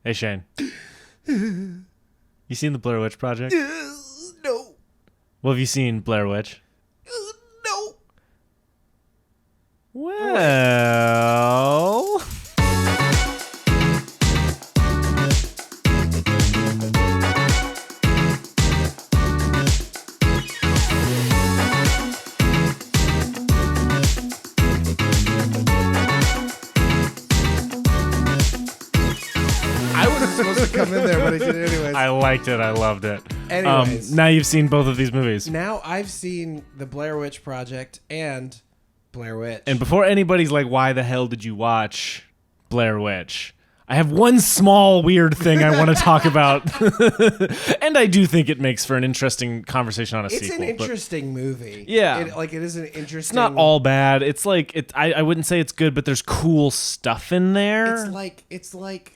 Hey, Shane. You seen the Blair Witch Project? No. Well, have you seen Blair Witch? No. Well... Supposed to come in there, but I did it anyways. I liked it. I loved it. Anyways. Now you've seen both of these movies. Now I've seen the Blair Witch Project and Blair Witch. And before anybody's like, why the hell did you watch Blair Witch? I have one small weird thing I want to talk about. And I do think it makes for an interesting conversation on a sequel. It's an interesting movie. Yeah. It is an interesting... It's not all bad. It's like, I wouldn't say it's good, but there's cool stuff in there. It's like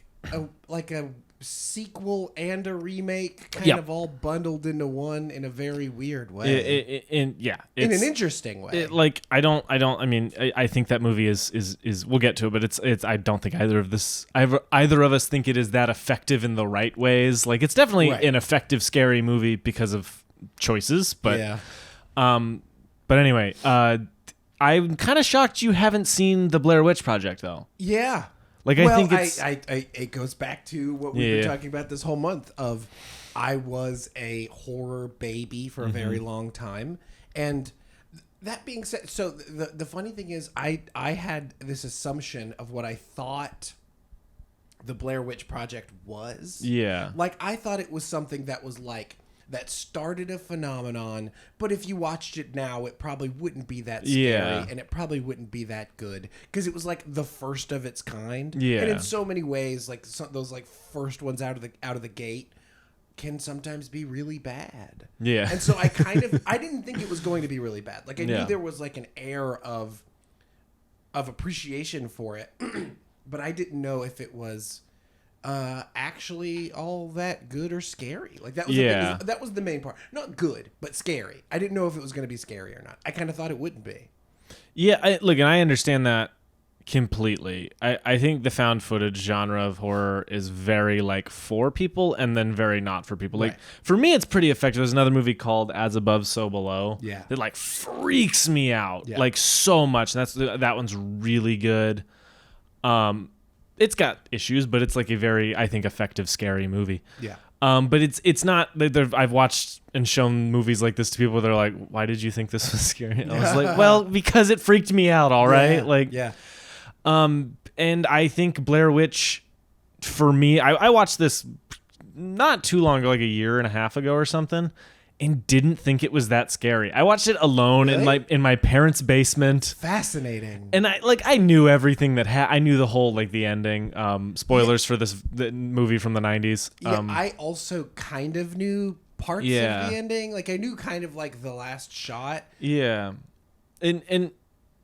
a sequel and a remake kind of all bundled into one in a very weird way. In an interesting way. I think that movie is we'll get to it, but it's I don't think either of us think it is that effective in the right ways. Like, it's definitely an effective scary movie because of choices, but but anyway, I'm kind of shocked you haven't seen the Blair Witch Project though. Yeah. Like, I think it's... it goes back to what we've been talking about this whole month of I was a horror baby for a very long time. And that being said, so the funny thing is I had this assumption of what I thought the Blair Witch Project was. Yeah. Like, I thought it was something that was like... that started a phenomenon, but if you watched it now, it probably wouldn't be that scary, and it probably wouldn't be that good, because it was like the first of its kind. Yeah. And in so many ways, like those like first ones out of the gate can sometimes be really bad. Yeah. And so I didn't think it was going to be really bad. Like, I knew there was like an air of appreciation for it, but I didn't know if it was actually all that good or scary. Like, that was that was the main part. Not good, but scary. I didn't know if it was going to be scary or not. I kind of thought it wouldn't be. Yeah, and I understand that completely. I think the found footage genre of horror is very like for people and then very not for people. Like, for me, it's pretty effective. There's another movie called As Above, So Below. Yeah. That like freaks me out like so much. That one's really good. It's got issues, but it's like a very, I think, effective, scary movie. Yeah. But it's not. I've watched and shown movies like this to people. They're like, "Why did you think this was scary?" And I was like, "Well, because it freaked me out." All right, and I think Blair Witch, for me, I watched this not too long ago, like a year and a half ago or something, and didn't think it was that scary. I watched it alone in my parents' basement. Fascinating. And I knew everything that I knew the whole the ending. Spoilers for the movie from the 90s. Yeah, I also kind of knew parts of the ending. Like, I knew kind of like the last shot. Yeah. And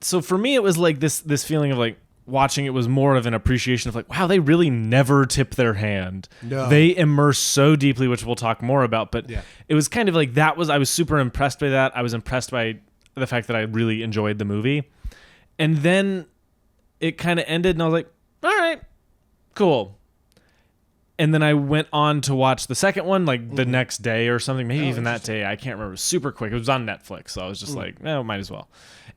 so for me it was like this feeling of like watching it was more of an appreciation of like, wow, they really never tip their hand. No. They immerse so deeply, which we'll talk more about. But it was kind of like I was super impressed by that. I was impressed by the fact that I really enjoyed the movie. And then it kind of ended and I was like, all right, cool. And then I went on to watch the second one like the next day or something, maybe even that day. I can't remember. It was super quick. It was on Netflix. So I was just like, might as well.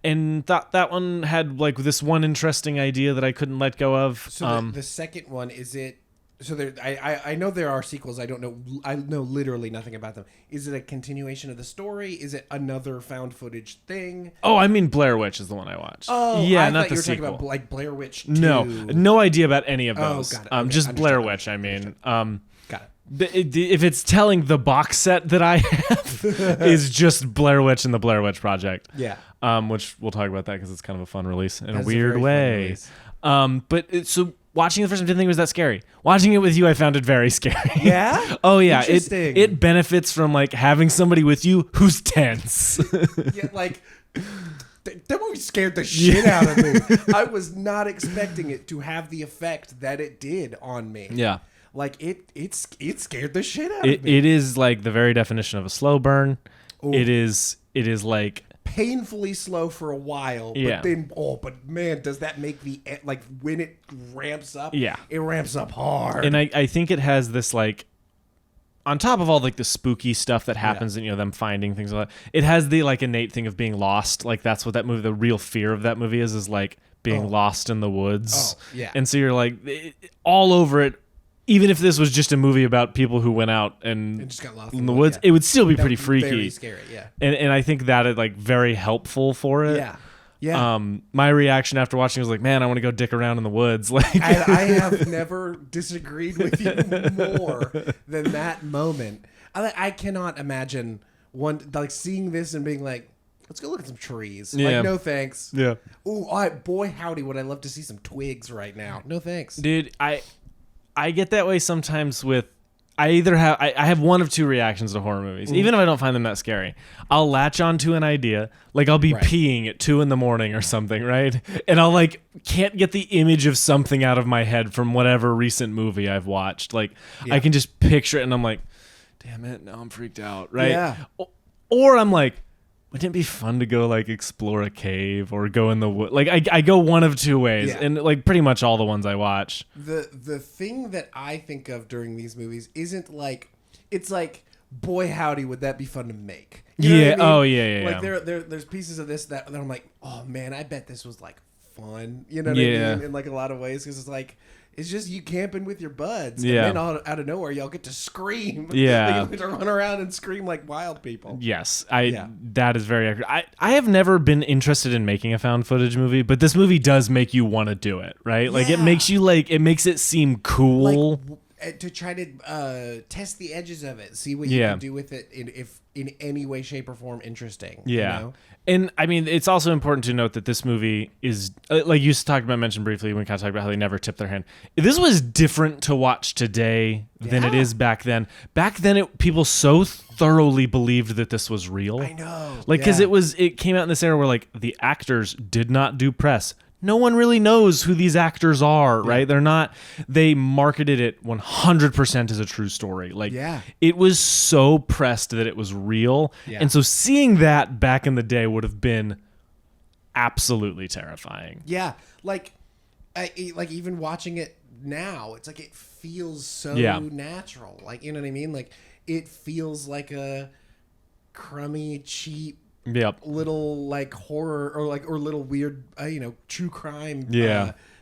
And thought that one had like this one interesting idea that I couldn't let go of. So the second one, is it... So there, I know there are sequels. I don't know. I know literally nothing about them. Is it a continuation of the story? Is it another found footage thing? Oh, I mean Blair Witch is the one I watched. Oh, yeah, I not thought the you were sequel. talking about like Blair Witch 2. No idea about any of those. Got it. Okay, just understood, Blair Witch. I mean, got it. If it's telling, the box set that I have is just Blair Witch and the Blair Witch Project. Yeah. Which we'll talk about that because it's kind of a fun release in a That's weird very way. fun release. So watching it the first time, I didn't think it was that scary. Watching it with you, I found it very scary. Yeah? Oh yeah. Interesting. It benefits from like having somebody with you who's tense. Yeah, like that movie scared the shit out of me. I was not expecting it to have the effect that it did on me. Yeah. Like it scared the shit out of me. It is like the very definition of a slow burn. Ooh. It is like painfully slow for a while, but then but man, does that make the like when it ramps up? Yeah, it ramps up hard. And I think it has this like, on top of all like the spooky stuff that happens and them finding things like that, it has the like innate thing of being lost. Like that's what that movie, the real fear of that movie is like being lost in the woods. And so you're like all over it. Even if this was just a movie about people who went out and just got lost in the woods, it would still be pretty freaky. Very scary, And I think that is like very helpful for it. Yeah. My reaction after watching was like, man, I want to go dick around in the woods. Like I have never disagreed with you more than that moment. I cannot imagine seeing this and being like, let's go look at some trees. Like, no thanks. Yeah. Ooh, boy howdy, would I love to see some twigs right now. No thanks. Dude, I get that way sometimes with I have one of two reactions to horror movies, even if I don't find them that scary. I'll latch onto an idea, like I'll be peeing at 2 a.m. or something, right? And I'll like can't get the image of something out of my head from whatever recent movie I've watched. Like I can just picture it, and I'm like, damn it, now I'm freaked out, right? Yeah. Or I'm like, wouldn't it be fun to go like explore a cave or go in the wood? Like I go one of two ways, and like pretty much all the ones I watch. The thing that I think of during these movies isn't like, it's like, boy howdy, would that be fun to make? You know what I mean? Oh yeah. Like there's pieces of this that I'm like, oh man, I bet this was like fun. You know what I mean? In like a lot of ways, because it's like, it's just you camping with your buds. And then out of nowhere, y'all get to scream. Yeah. Like, you get to run around and scream like wild people. Yes. That is very accurate. I have never been interested in making a found footage movie, but this movie does make you want to do it, right? Like it makes you it makes it seem cool. Like, to try to test the edges of it, see what you can do with it if in any way, shape, or form interesting. Yeah. You know? And I mean, it's also important to note that this movie is, like you mentioned briefly, when we kind of talked about how they never tipped their hand. This was different to watch today than it is back then. Back then, people so thoroughly believed that this was real. I know. Like, because it came out in this era where like the actors did not do press. No one really knows who these actors are, right? They marketed it 100% as a true story. Like, it was so pressed that it was real. Yeah. And so seeing that back in the day would have been absolutely terrifying. Yeah. Like even watching it now, it's like it feels so natural. Like, you know what I mean? Like, it feels like a crummy, cheap, little like horror or little weird true crime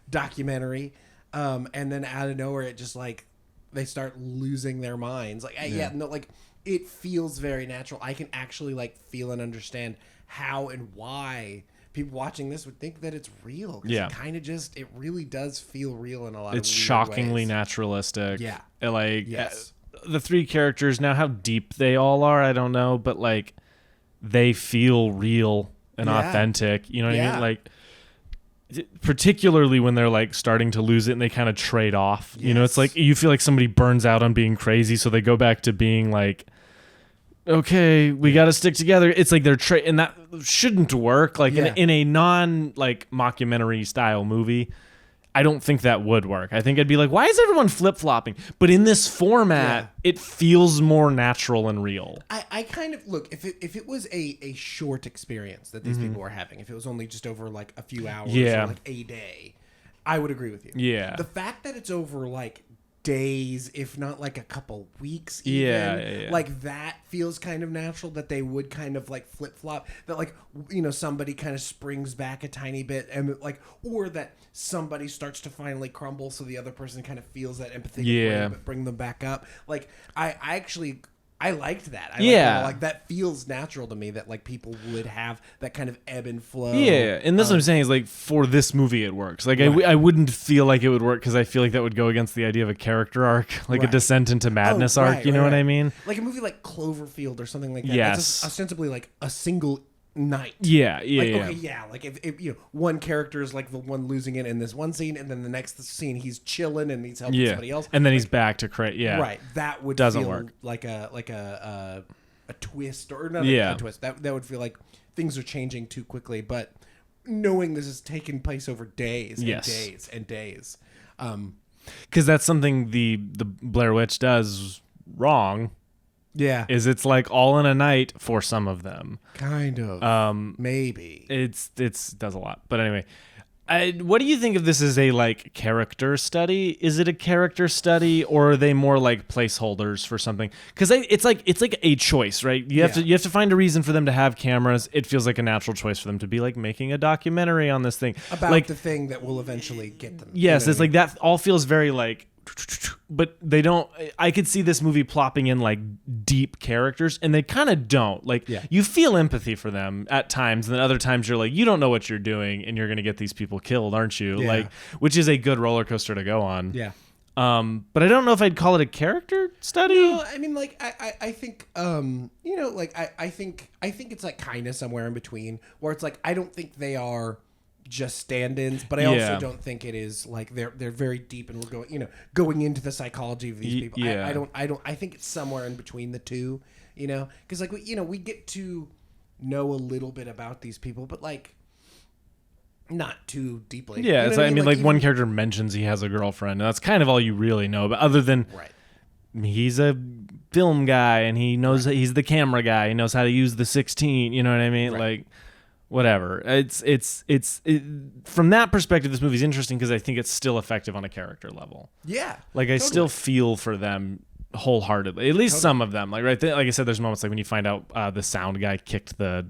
documentary, and then out of nowhere it just like they start losing their minds. Like like it feels very natural. I can actually like feel and understand how and why people watching this would think that it's real. It kind of it really does feel real in a lot of weird ways. It's shockingly naturalistic. Yeah. Like the three characters, now how deep they all are, I don't know, but like they feel real and authentic. You know what I mean? Like, particularly when they're like starting to lose it and they kind of trade off. Yes. You know, it's like you feel like somebody burns out on being crazy, so they go back to being like, okay, we got to stick together. It's like they're and that shouldn't work. Like in a non like mockumentary style movie, I don't think that would work. I think I'd be like, why is everyone flip-flopping? But in this format, it feels more natural and real. I kind of, look, if it was a short experience that these people were having, if it was only just over like a few hours or like a day, I would agree with you. Yeah. The fact that it's over like days, if not like a couple weeks even, like that feels kind of natural, that they would kind of like flip-flop, that like, somebody kind of springs back a tiny bit, and like, or that somebody starts to finally crumble so the other person kind of feels that empathy and bring them back up. Like I liked that. Like that feels natural to me, that like people would have that kind of ebb and flow. Yeah, and that's what I'm saying is like for this movie it works. Like I wouldn't feel like it would work because I feel like that would go against the idea of a character arc, like a descent into madness arc. You know what I mean? Like a movie like Cloverfield or something like that. Yes, that's ostensibly like a single night. Like if one character is like the one losing it in this one scene, and then the next scene he's chilling and he's helping somebody else, and then like, he's back to right. That would doesn't feel work like a twist, or not a twist. That would feel like things are changing too quickly. But knowing this is taking place over days and days and days, because that's something the Blair Witch does wrong. Yeah. Is it's like All in a Night for some of them. Kind of. Maybe. It's does a lot. But anyway, what do you think of this as a like character study? Is it a character study, or are they more like placeholders for something? Because it's like a choice, right? You have to find a reason for them to have cameras. It feels like a natural choice for them to be like making a documentary on this thing about like the thing that will eventually get them. Yes, it's like that. All feels very like. But they don't. I could see this movie plopping in like deep characters, and they kind of don't. Like you feel empathy for them at times, and then other times you're like, you don't know what you're doing, and you're gonna get these people killed, aren't you? Yeah. Like, which is a good roller coaster to go on. Yeah. But I don't know if I'd call it a character study. No, I mean, like I think like I think it's like kind of somewhere in between, where it's like I don't think they are just stand-ins, but I also don't think it is like they're very deep, and we're going into the psychology of these people. I think it's somewhere in between the two, because like we get to know a little bit about these people, but like not too deeply. Yeah, I mean, like one character mentions he has a girlfriend, and that's kind of all you really know. But other than he's a film guy, and he knows that he's the camera guy. He knows how to use the 16. You know what I mean? Like. Whatever. It's from that perspective, this movie's interesting because I think it's still effective on a character level. Yeah. Like I still feel for them wholeheartedly. At least some of them. Like like I said, there's moments like when you find out the sound guy kicked the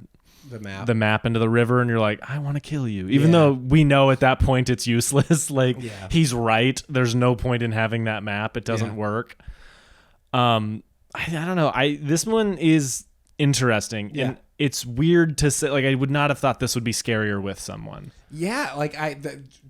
map into the river, and you're like, I want to kill you, even though we know at that point it's useless. Like he's right. There's no point in having that map. It doesn't work. I don't know. This one is interesting. Yeah. And it's weird to say, like, I would not have thought this would be scarier with someone. Yeah, like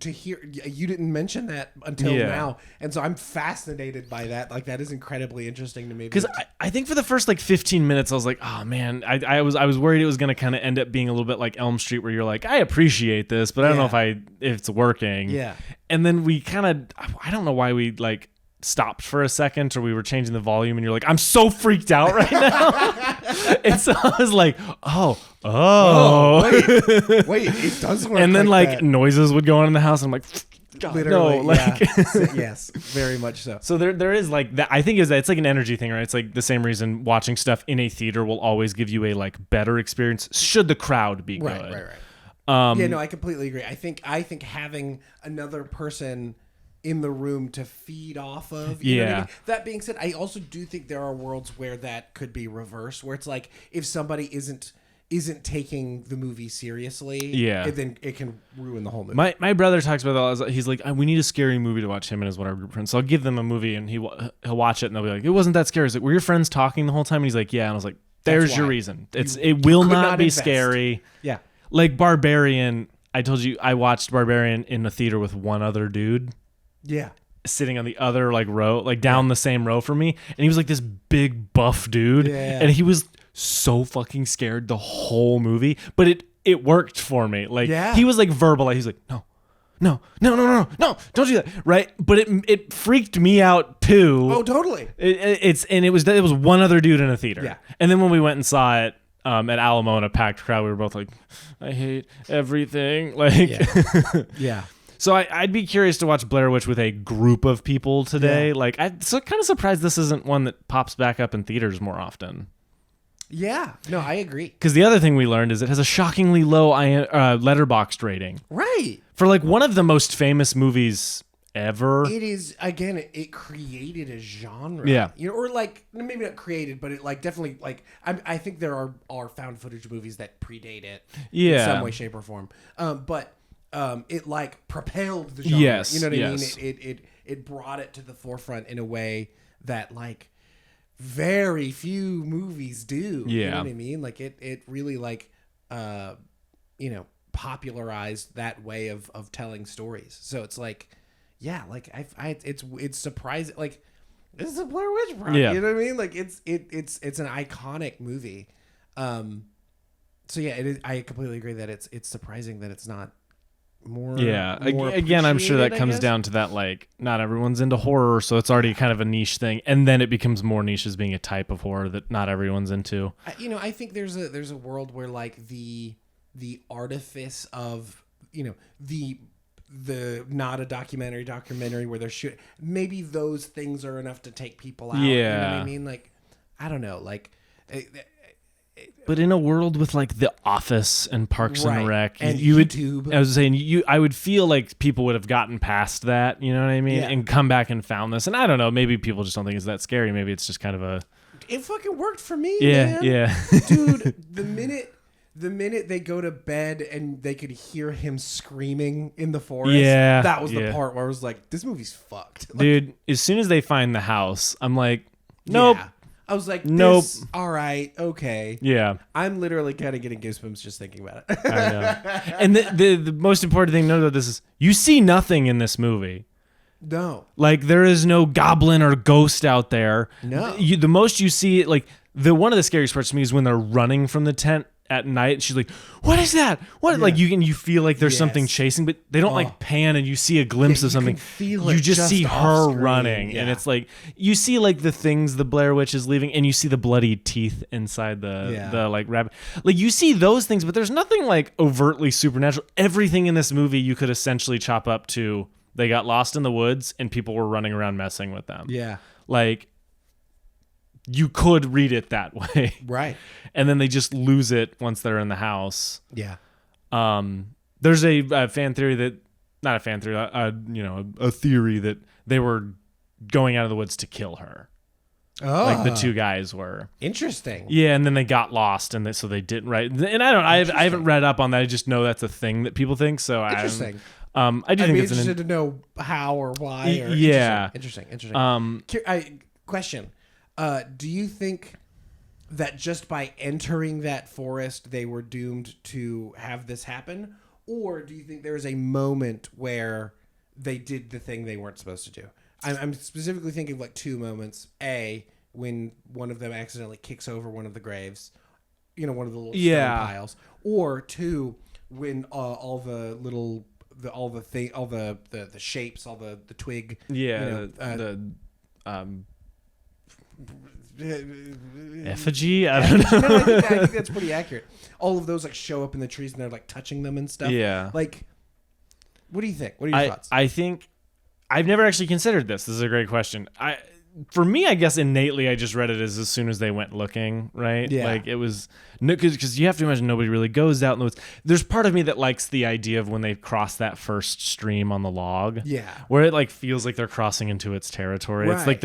to hear you didn't mention that until now, and so I'm fascinated by that. Like that is incredibly interesting to me. Because I think for the first like 15 minutes, I was like, oh man, I was worried it was going to kind of end up being a little bit like Elm Street, where you're like, I appreciate this, but I don't know if it's working. Yeah, and then we kind of, I don't know why we like stopped for a second, or we were changing the volume, and you're like, I'm so freaked out right now. And so I was like, oh, wait, it does work. And then like that. Noises would go on in the house, and I'm like, God, literally, no, like, yes, very much so. So there is like that. I think it's like an energy thing, right? It's like the same reason watching stuff in a theater will always give you a like better experience should the crowd be good. Right. Yeah, no, I completely agree. I think having another person in the room to feed off of. You know what I mean? That being said, I also do think there are worlds where that could be reversed, where it's like if somebody isn't taking the movie seriously, then it can ruin the whole movie. My brother talks about that. He's like, we need a scary movie to watch, him and his one of our group friends. So I'll give them a movie, and he'll watch it, and they'll be like, it wasn't that scary. He's like, were your friends talking the whole time? And he's like, yeah. And I was like, there's your reason. It will not be scary. Yeah. Like Barbarian, I told you I watched Barbarian in the theater with one other dude. Yeah. Sitting on the other like row, like down the same row from me. And he was like this big buff dude. Yeah. And he was so fucking scared the whole movie. But it worked for me. Like he was like verbal. He's like, no, don't do that. Right. But it freaked me out too. Oh, totally. It was one other dude in a theater. Yeah. And then when we went and saw it at Alamo in a packed crowd, we were both like, I hate everything. Like, yeah. So I'd be curious to watch Blair Witch with a group of people today. Like, I'm so kind of surprised this isn't one that pops back up in theaters more often. Yeah, no, I agree. Because the other thing we learned is it has a shockingly low Letterboxd rating. Right. For like one of the most famous movies ever. It is, again, it created a genre. Yeah. Or like, maybe not created, but it like definitely like, I think there are found footage movies that predate it in some way, shape, or form. But it like propelled the genre. Yes, you know what I mean? It brought it to the forefront in a way that like very few movies do. You know what I mean? Like it really like popularized that way of telling stories. So it's like, yeah, like it's surprising. Like this is a Blair Witch Project. Yeah. You know what I mean? Like it's an iconic movie. So yeah, it is, I completely agree that it's surprising that it's not more. Yeah. More again, I'm sure that comes down to that, like, not everyone's into horror, so it's already kind of a niche thing, and then it becomes more niche as being a type of horror that not everyone's into. I think there's a world where like the artifice of the not a documentary where they're shooting, maybe those things are enough to take people out. Yeah. You know what I mean? Like, I don't know, like. But in a world with like The Office and Parks and Rec, and you YouTube. would. I was saying I would feel like people would have gotten past that. You know what I mean? Yeah. And come back and found this. And I don't know. Maybe people just don't think it's that scary. Maybe it's just kind of a. It fucking worked for me. Yeah, man. yeah. Dude, the minute they go to bed and they could hear him screaming in the forest, that was the part where I was like, this movie's fucked. Like, dude, as soon as they find the house, I'm like, nope. Yeah. I was like, nope. All right, okay. Yeah. I'm literally kind of getting goosebumps just thinking about it. I know. And the most important thing to know about this is you see nothing in this movie. No. Like, there is no goblin or ghost out there. No. The most you see, like, one of the scariest parts to me is when they're running from the tent at night. She's like, what is that? What? Yeah. Like, you feel like there's something chasing, but they don't like pan and you see a glimpse of something. You just see her running. Yeah. And it's like, you see like the things the Blair Witch is leaving, and you see the bloody teeth inside the like rabbit. Like, you see those things, but there's nothing like overtly supernatural. Everything in this movie you could essentially chop up to they got lost in the woods and people were running around messing with them. Yeah. Like, you could read it that way. Right. And then they just lose it once they're in the house. Yeah. There's a fan theory that, not a fan theory, a theory that they were going out of the woods to kill her. Oh. Like the two guys were. Interesting. Yeah, and then they got lost, and so they didn't. Right. And I haven't read up on that. I just know that's a thing that people think. So interesting. I do I'd think be it's interested to know how or why. Or yeah. Interesting. Question. Do you think that just by entering that forest they were doomed to have this happen? Or do you think there was a moment where they did the thing they weren't supposed to do? I'm specifically thinking of like two moments. A, when one of them accidentally kicks over one of the graves, one of the little stone piles. Or two, when all the little... all the shapes, all the twig. Yeah, effigy. I don't know. No, I think that's pretty accurate. All of those like show up in the trees and they're like touching them and stuff. Yeah. Like, what do you think? What are your thoughts? I think I've never actually considered this. This is a great question. For me, I guess innately, I just read it as soon as they went looking, right? Yeah. Like it was because you have to imagine nobody really goes out in the woods. There's part of me that likes the idea of when they cross that first stream on the log. Yeah. Where it like feels like they're crossing into its territory. Right. It's like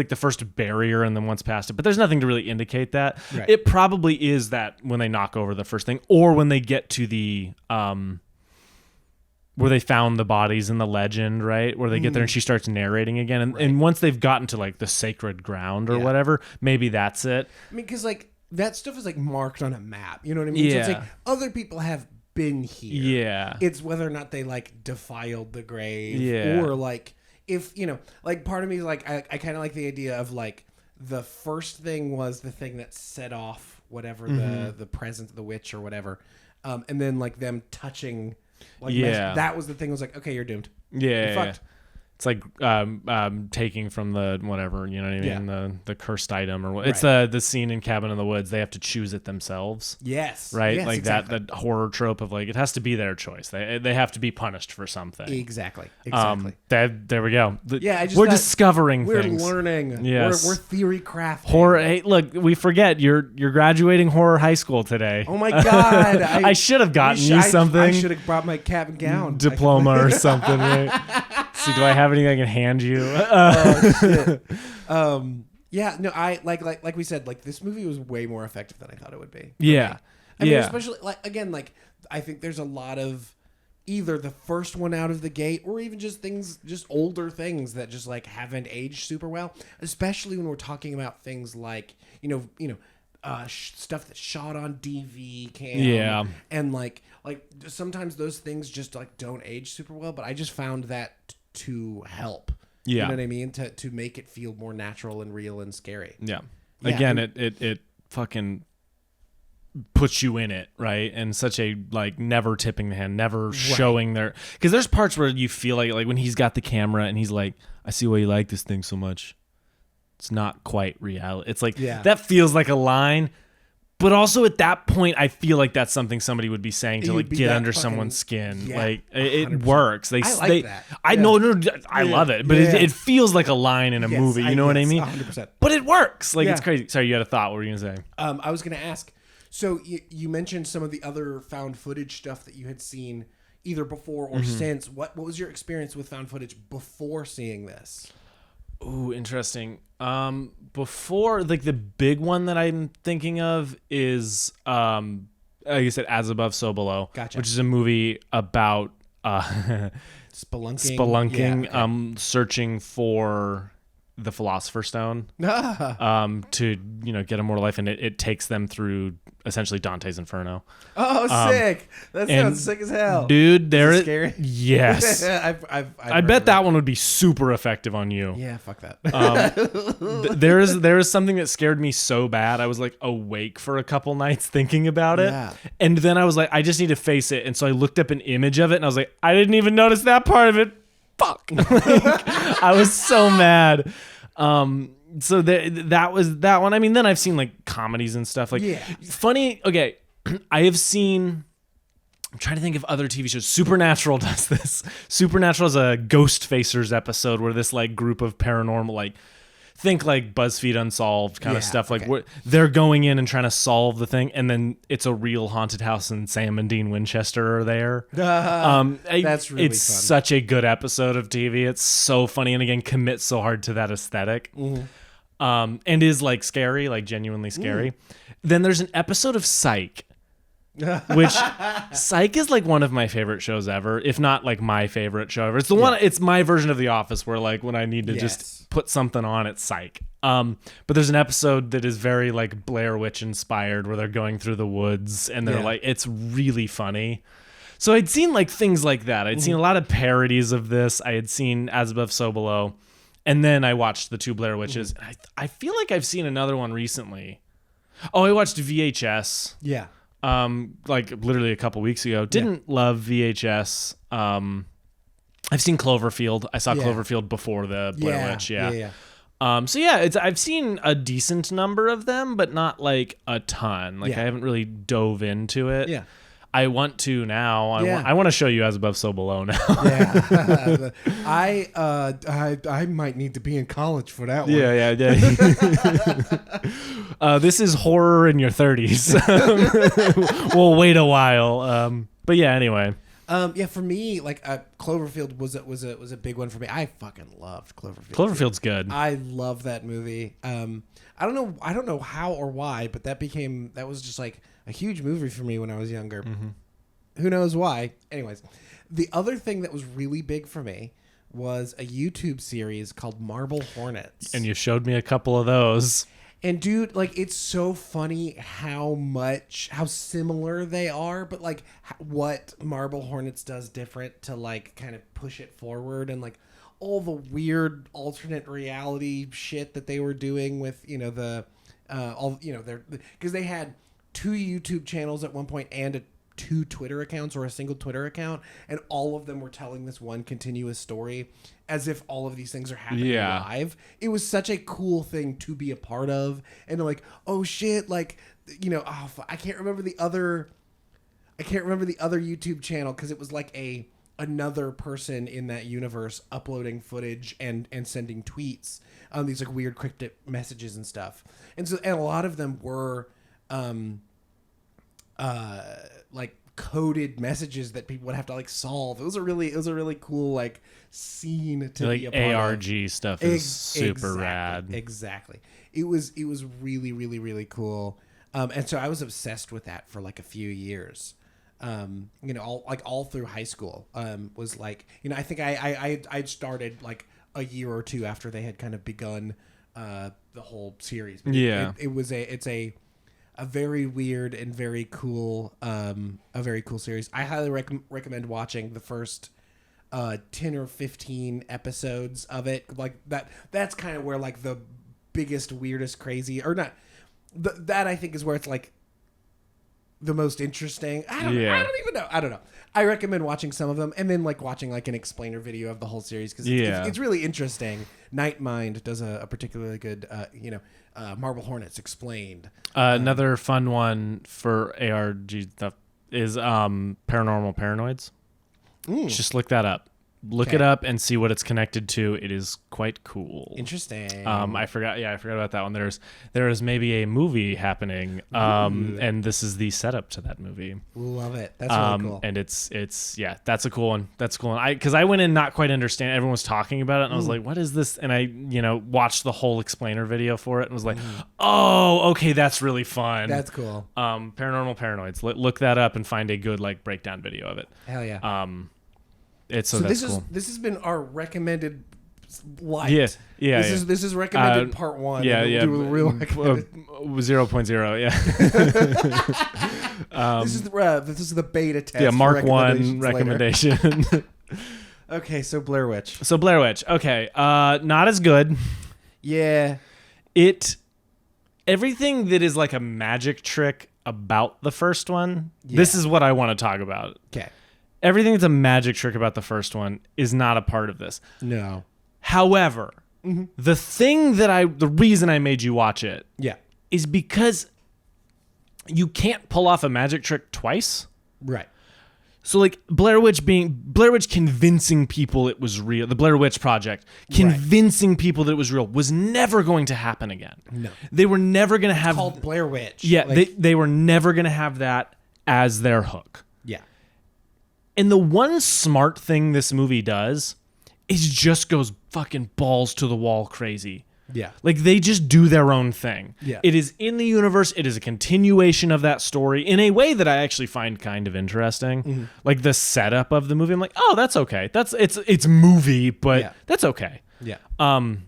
the first barrier, and then once past it. But there's nothing to really indicate that. Right. It probably is that when they knock over the first thing, or when they get to the where they found the bodies in the legend, right? Where they get there and she starts narrating again. And once they've gotten to like the sacred ground or whatever, maybe that's it. I mean, because like that stuff is like marked on a map. You know what I mean? Yeah. So it's like other people have been here. Yeah. It's whether or not they like defiled the grave. Yeah. Or like if, like part of me is like, I kind of like the idea of like the first thing was the thing that set off whatever the presence of the witch or whatever. And then like them touching... Like that was the thing. I was like, okay, you're doomed. Yeah, you're fucked. It's like taking from the whatever, you know what I mean? The cursed item or what? It's the scene in Cabin in the Woods. They have to choose it themselves. Yes, right. Yes, like exactly. that horror trope of like it has to be their choice. They have to be punished for something. Exactly. There we go. We're discovering we're things. We're learning. Yes. We're theory crafting. Horror. Hey, look, we forget you're graduating horror high school today. Oh my god! I should have gotten you something. I should have brought my cap and gown diploma or something. Right? See, do I have anything I can hand you? Shit. Yeah, no, I like we said, like this movie was way more effective than I thought it would be. Yeah. I mean, especially like I think there's a lot of either the first one out of the gate or even just older things that just like haven't aged super well, especially when we're talking about things like, stuff that's shot on DV cam. Yeah. And like sometimes those things just like don't age super well, but I just found that to help. Yeah. You know what I mean? To make it feel more natural and real and scary. Yeah. Again, it fucking puts you in it, right? And such a like never tipping the hand, never showing their, because there's parts where you feel like when he's got the camera and he's like, I see why you like this thing so much. It's not quite reality. It's like that feels like a line, But also at that point, I feel like that's something somebody would be saying to like get under fucking, someone's skin. Yeah, like it works. I like that. I know, I love it, but it feels like a line in a movie. You know what I mean? 100%. But it works. Like it's crazy. Sorry, you had a thought. What were you gonna say? I was gonna ask. So you mentioned some of the other found footage stuff that you had seen either before or since. What was your experience with found footage before seeing this? Ooh, interesting. Before, like the big one that I'm thinking of is, like I said, As Above, So Below, Gotcha. which is a movie about Spelunking, searching for the Philosopher's Stone, to get immortal life, and it takes them through essentially Dante's Inferno. Oh, sick! That sounds sick as hell, dude. Is it scary? Yes, I bet that one would be super effective on you. Yeah, fuck that. There is something that scared me so bad. I was like awake for a couple nights thinking about it, and then I was like, I just need to face it. And so I looked up an image of it, and I was like, I didn't even notice that part of it. Fuck! I was so mad. So that was that one. I mean, then I've seen like comedies and stuff. Like funny. Okay, I have seen. I'm trying to think of other TV shows. Supernatural does this. Supernatural is a Ghost Facers episode where this like group of paranormal, like think like BuzzFeed Unsolved kind of stuff. Like they're going in and trying to solve the thing, and then it's a real haunted house, and Sam and Dean Winchester are there. That's really it's fun. such a good episode of TV. It's so funny, and again, commits so hard to that aesthetic. And is like scary, like genuinely scary. Then there's an episode of Psych, which Psych is like one of my favorite shows ever, if not like my favorite show ever. It's the one. It's my version of The Office, where like when I need to just put something on, it's Psych. But there's an episode that is very like Blair Witch inspired, where they're going through the woods, and they're like, it's really funny. So I'd seen like things like that. I'd seen a lot of parodies of this. I had seen As Above, So Below. And then I watched the two Blair Witches. I feel like I've seen another one recently. Oh, I watched VHS. Yeah. Like literally a couple weeks ago. Didn't love VHS. I've seen Cloverfield. I saw Cloverfield before the Blair Witch. So I've seen a decent number of them, but not like a ton. Like I haven't really dove into it. Yeah. I want to now. I want to show you As Above, So Below now. I might need to be in college for that one. Yeah. This is horror in your 30s. We'll wait a while. But yeah, anyway. For me, like Cloverfield was a big one for me. I fucking loved Cloverfield. Cloverfield's good. I love that movie. I don't know how or why, but that was just like a huge movie for me when I was younger. Who knows why? Anyways, the other thing that was really big for me was a YouTube series called Marble Hornets. And you showed me a couple of those. And dude, like, it's so funny how similar they are, but like what Marble Hornets does different to like kind of push it forward, and like all the weird alternate reality shit that they were doing with, because they had 2 YouTube channels at one point and 2 Twitter accounts, or a single Twitter account, and all of them were telling this one continuous story as if all of these things are happening live. It was such a cool thing to be a part of, and like, oh shit, like, I can't remember the other YouTube channel, because it was like another person in that universe uploading footage and sending tweets, these like weird cryptic messages and stuff, and a lot of them were like coded messages that people would have to like solve. It was a really cool like scene to like be a part ARG of. stuff is super rad. Exactly. It was really, really, really cool. And so I was obsessed with that for like a few years. All through high school. Was like, I think I'd started like a year or two after they had kind of begun the whole series. But it's a very weird and very cool series. I highly recommend watching the first 10 or 15 episodes of it. Like that's kind of where like the biggest, weirdest, crazy, or not that I think is where it's like the most interesting. I don't even know. I don't know. I recommend watching some of them and then like watching like an explainer video of the whole series because it's really interesting. Nightmind does a particularly good, Marble Hornets Explained. Another fun one for ARG stuff is Paranormal Paranoids. Just look that up. Look it up and see what it's connected to. It is quite cool. Interesting. I forgot about that one. There is maybe a movie happening, and this is the setup to that movie. Love it. That's really cool. And it's that's a cool one. That's cool. And because I went in not quite understanding. Everyone was talking about it, and I was like, "What is this?" And I watched the whole explainer video for it, and was like, "Oh, okay, that's really fun. That's cool." Paranormal Paranoids. Look that up and find a good like breakdown video of it. Hell yeah. This has been our recommended light. Yeah. This is recommended part 1. Yeah. Do a real 0.0. Yeah. This is the beta test. Yeah, Mark 1 recommendation. Okay, so Blair Witch. Okay, not as good. Yeah. Everything that is like a magic trick about the first one. Yeah. This is what I want to talk about. Okay. Everything that's a magic trick about the first one is not a part of this. No. However, the reason I made you watch it is because you can't pull off a magic trick twice. Right. So like Blair Witch convincing people it was real. The Blair Witch Project convincing people that it was real was never going to happen again. No. They were never going to have... It's called Blair Witch. Yeah, they were never going to have that as their hook. Yeah. And the one smart thing this movie does is just goes fucking balls to the wall crazy. Yeah. Like they just do their own thing. Yeah. It is in the universe. It is a continuation of that story in a way that I actually find kind of interesting. Like the setup of the movie. I'm like, oh, that's okay. It's movie, but that's okay. Yeah. I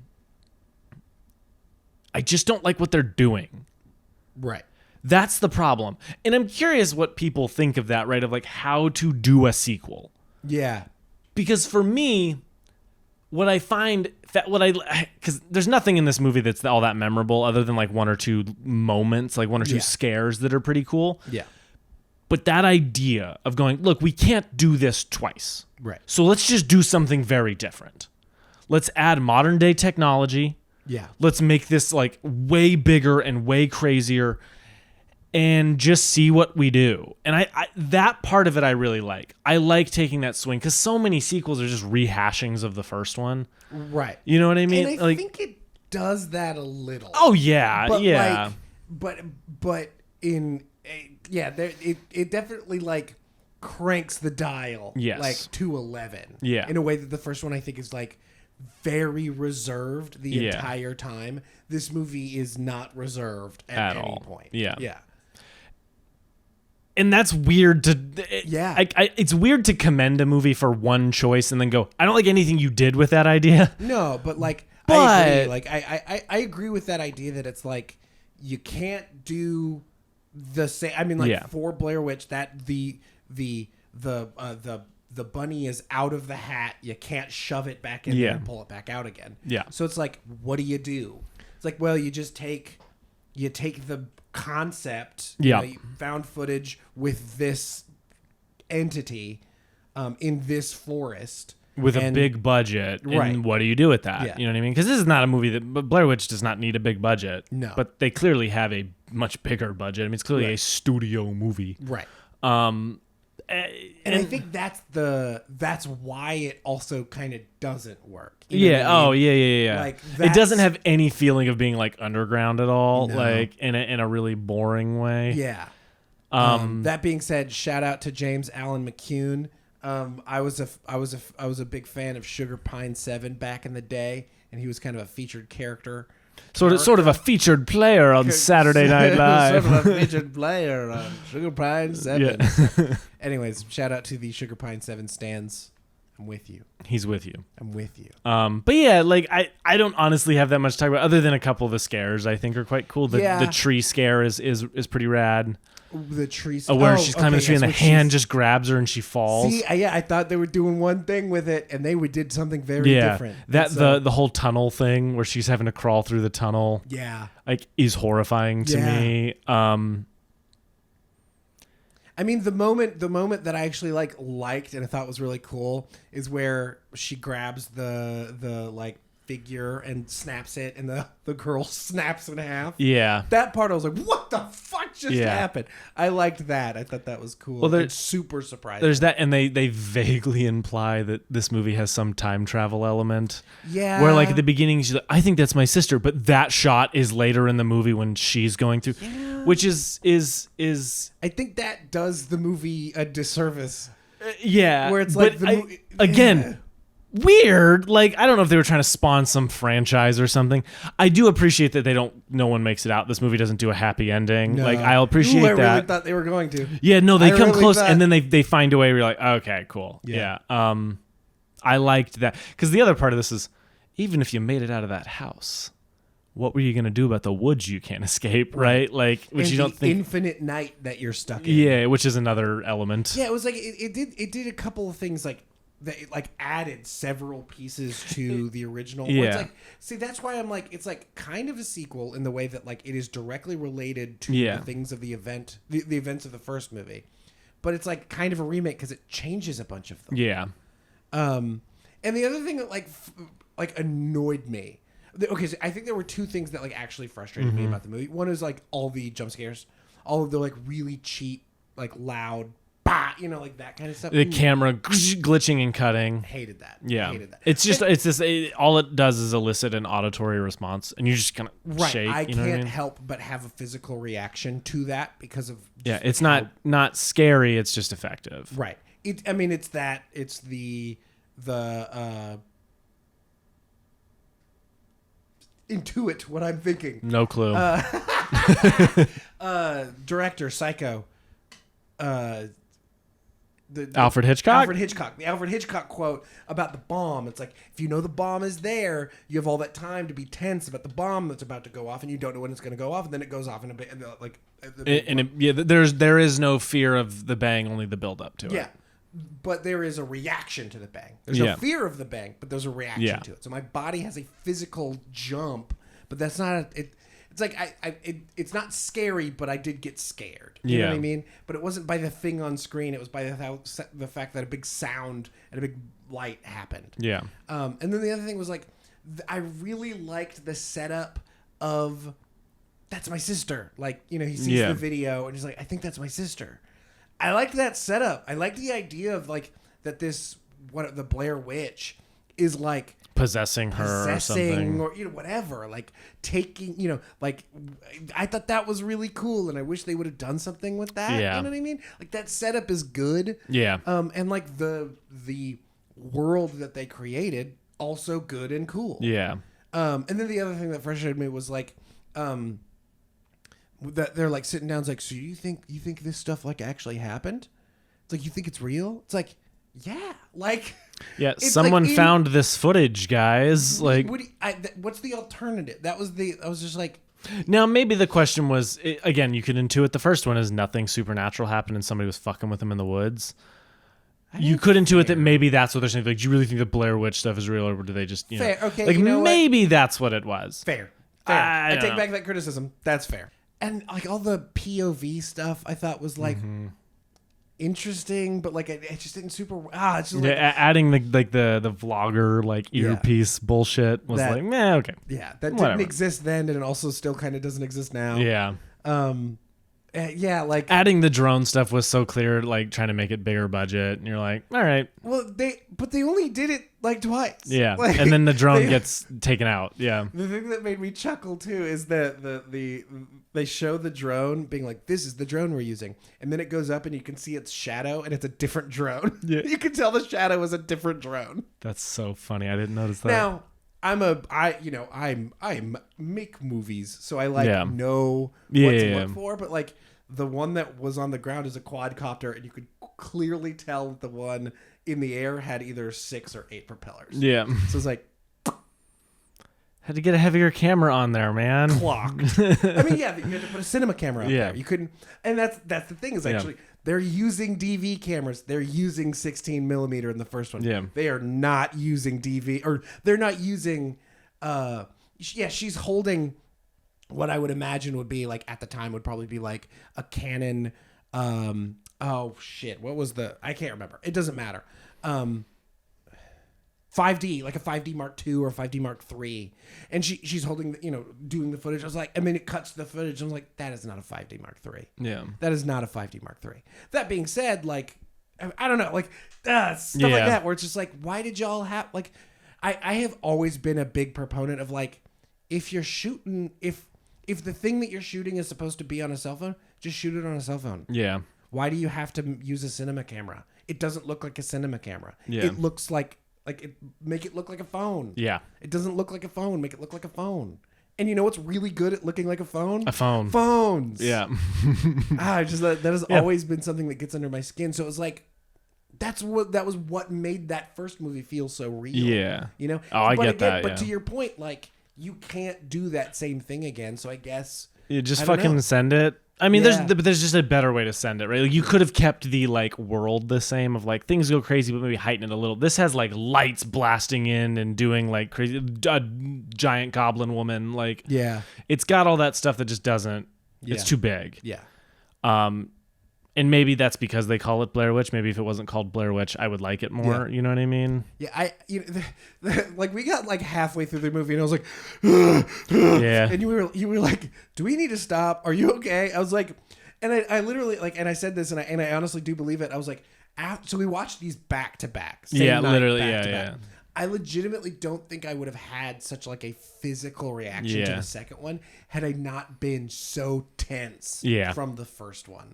just don't like what they're doing. Right. That's the problem. And I'm curious what people think of that, right? Of like how to do a sequel. Yeah. Because for me, what I find because there's nothing in this movie that's all that memorable other than like one or two moments, like one or two scares that are pretty cool. Yeah. But that idea of going, look, we can't do this twice. Right. So let's just do something very different. Let's add modern day technology. Yeah. Let's make this like way bigger and way crazier and just see what we do. And I that part of it I really like. I like taking that swing because so many sequels are just rehashings of the first one. Right. You know what I mean? And I think it does that a little. Oh yeah, but yeah. But it definitely like cranks the dial. Yes. Like to 11. Yeah. In a way that the first one I think is like very reserved the entire time. This movie is not reserved at any point. Yeah. Yeah. And that's weird to... it's weird to commend a movie for one choice and then go, I don't like anything you did with that idea. No, but like, I agree. Like, I agree with that idea that it's like, you can't do the same... I mean, like, for Blair Witch, that the bunny is out of the hat. You can't shove it back in there and pull it back out again. Yeah. So it's like, what do? It's like, well, you just take the concept, found footage with this entity in this forest with a big budget, and what do you do with that? Yeah. You know what I mean? Because this is not a movie that Blair Witch does not need a big budget. No, but they clearly have a much bigger budget. I mean, it's clearly a studio movie, right? And I think that's why it also kind of doesn't work. You know what I mean? Yeah. Like it doesn't have any feeling of being like underground at all, like in a really boring way. Yeah. That being said, shout out to James Allen McCune. I was a big fan of Sugar Pine 7 back in the day, and he was kind of a featured character. Sort of a featured player on Saturday Night Live. Sort of a featured player on Sugar Pine 7. Yeah. Anyways, shout out to the Sugar Pine 7 stands. I'm with you. He's with you. I'm with you. But yeah, like I don't honestly have that much to talk about other than a couple of the scares I think are quite cool. The tree scare is pretty rad. The tree where she's climbing the tree and the hand just grabs her and she falls. See, I thought they were doing one thing with it and they did something very different. The whole tunnel thing where she's having to crawl through the tunnel. Yeah. Like is horrifying to me. I mean, the moment that I actually liked and I thought was really cool is where she grabs the like figure and snaps it, and the girl snaps in half. Yeah, that part I was like, what the fuck just happened? I liked that. I thought that was cool. Well, it's super surprising. There's that, and they vaguely imply that this movie has some time travel element. Yeah, where like at the beginning she's like, I think that's my sister, but that shot is later in the movie when she's going through, which is I think that does the movie a disservice. Where it's like again. Weird. Like, I don't know if they were trying to spawn some franchise or something. I do appreciate that no one makes it out. This movie doesn't do a happy ending. No. Like, I'll appreciate that. I really thought they were going to. Yeah, no, they come close and then they find a way where you're like, okay, cool. Yeah. I liked that. Because the other part of this is, even if you made it out of that house, what were you going to do about the woods you can't escape, right? Like, which and you don't think. Infinite night that you're stuck in. Yeah, which is another element. Yeah, it was like, it did a couple of things like, that like added several pieces to the original. Yeah. It's like, see, that's why I'm like, it's like kind of a sequel in the way that like it is directly related to the things of the event, the events of the first movie, but it's like kind of a remake because it changes a bunch of them. Yeah. And the other thing that like annoyed me. Okay, so I think there were two things that like actually frustrated me about the movie. One is like all the jump scares, all of the like really cheap, like loud. Bah, like that kind of stuff. The camera glitching and cutting. Hated that. Yeah. Hated that. It's just, all it does is elicit an auditory response, and you just kind of shake. I can't what I mean? Help but have a physical reaction to that because of. It's not scary. It's just effective. Right. It's that. It's the intuit what I'm thinking. No clue. Director Psycho. Alfred Hitchcock? The Alfred Hitchcock quote about the bomb. It's like, if you know the bomb is there, you have all that time to be tense about the bomb that's about to go off, and you don't know when it's going to go off, and then it goes off in a bit. There is no fear of the bang, only the build up to it. Yeah, but there is a reaction to the bang. There's no fear of the bang, but there's a reaction to it. So my body has a physical jump, but that's not It's like it's not scary, but I did get scared. You know what I mean? But it wasn't by the thing on screen. It was by the fact that a big sound and a big light happened. Yeah. And then the other thing was like, I really liked the setup of that's my sister. Like, he sees the video and he's like, I think that's my sister. I liked that setup. I liked the idea of like that the Blair Witch is like possessing her or something, or whatever, like taking, like I thought that was really cool, and I wish they would have done something with that. You know what I mean? Like that setup is good. Yeah. And like the world that they created also good and cool. Yeah. And then the other thing that frustrated me was like, that they're like sitting down, it's like, so you think this stuff like actually happened? It's like, you think it's real? It's like, yeah, like. Yeah, someone like found this footage, guys. Like, what's the alternative? I was just like. Now, maybe the question was, again, you could intuit the first one as nothing supernatural happened and somebody was fucking with him in the woods. You could intuit that maybe that's what they're saying. Like, do you really think the Blair Witch stuff is real, or do they just, fair. Okay, like, maybe that's what it was. Fair. I take back that criticism. That's fair. And like all the POV stuff, I thought was like. Interesting, but like it just didn't super. It's just like, adding the vlogger like earpiece bullshit was like, okay. Yeah, that didn't exist then, and it also still kind of doesn't exist now. Yeah. Like adding the drone stuff was so clear, like trying to make it bigger budget, and you're like, all right. Well, they only did it like twice. Yeah, like, and then the drone gets taken out. Yeah. The thing that made me chuckle too is that they show the drone being like, this is the drone we're using, and then it goes up and you can see its shadow, and it's a different drone. Yeah. You can tell the shadow is a different drone. That's so funny. I didn't notice that. Now, I make movies, so I know what to look for, but like the one that was on the ground is a quadcopter, and you could clearly tell that the one in the air had either 6 or 8 propellers. Yeah. So it's like, had to get a heavier camera on there, man. Clocked. I mean, you had to put a cinema camera up there. You couldn't, and that's the thing is actually they're using DV cameras. They're using 16 millimeter in the first one. Yeah. They are not using DV, or they're not using. She's holding what I would imagine would be like at the time would probably be like a Canon oh shit, what was I can't remember. It doesn't matter. 5D, like a 5D Mark II or 5D Mark III. And she's holding, doing the footage. I was like, it cuts to the footage. I was like, that is not a 5D Mark III. Yeah. That is not a 5D Mark III. That being said, like, I don't know, like, stuff like that, where it's just like, why did y'all have, like, I have always been a big proponent of, like, if you're shooting, if the thing that you're shooting is supposed to be on a cell phone, just shoot it on a cell phone. Yeah. Why do you have to use a cinema camera? It doesn't look like a cinema camera. Yeah. It looks make it look like a phone. Yeah. It doesn't look like a phone. Make it look like a phone. And you know what's really good at looking like a phone? A phone. Phones. Yeah. That has always been something that gets under my skin. So it was like, that was what made that first movie feel so real. Yeah. Oh, I get that. But to your point, like, you can't do that same thing again. So I guess you just fucking send it. I mean, there's just a better way to send it, right? Like, you could have kept the like world the same of like things go crazy, but maybe heighten it a little. This has like lights blasting in and doing like crazy, a giant goblin woman. Like, it's got all that stuff that just doesn't. Yeah. It's too big. Yeah. And maybe that's because they call it Blair Witch. Maybe if it wasn't called Blair Witch, I would like it more. Yeah. You know what I mean? Yeah, like we got like halfway through the movie and I was like, yeah. And you were like, do we need to stop? Are you okay? I was like, and I literally like, and I said this and I honestly do believe it. I was like, so we watched these back to back. Yeah, literally. Yeah. I legitimately don't think I would have had such like a physical reaction to the second one had I not been so tense from the first one.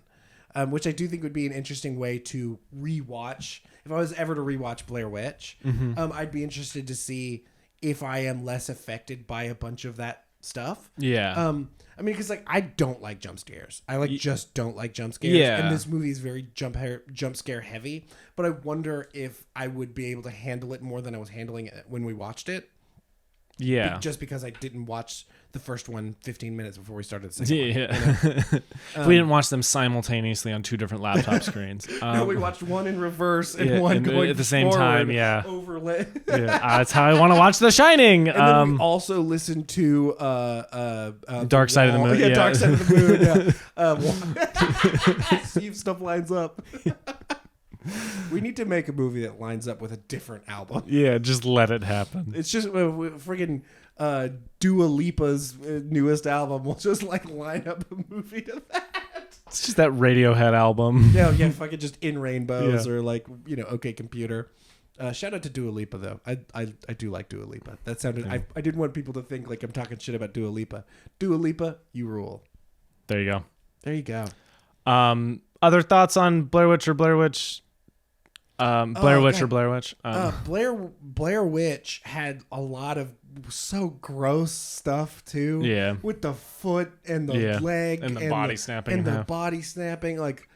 Which I do think would be an interesting way to rewatch. If I was ever to rewatch Blair Witch, I'd be interested to see if I am less affected by a bunch of that stuff. Yeah. I mean, because like I don't like jump scares. I just don't like jump scares. Yeah. And this movie is very jump scare heavy. But I wonder if I would be able to handle it more than I was handling it when we watched it. Yeah. Just because I didn't watch the first one 15 minutes before we started the second one. We didn't watch them simultaneously on two different laptop screens. No, we watched one in reverse and one going at the same time. Yeah. Overlay. That's how I want to watch The Shining. And then we also listened to Dark Side of the Moon. Yeah, Dark Side of the Moon. See if stuff lines up. We need to make a movie that lines up with a different album. Yeah, just let it happen. It's just friggin' Dua Lipa's newest album. We'll just like line up a movie to that. It's just that Radiohead album. Yeah, fucking just In Rainbows or like, OK Computer. Shout out to Dua Lipa though. I do like Dua Lipa. That sounded. I didn't want people to think like I'm talking shit about Dua Lipa. Dua Lipa, you rule. There you go. Other thoughts on Blair Witch or Blair Witch? Blair Witch or Blair Witch? Blair Witch had a lot of so gross stuff too. Yeah. With the foot and the leg and the body snapping. And the body snapping. Like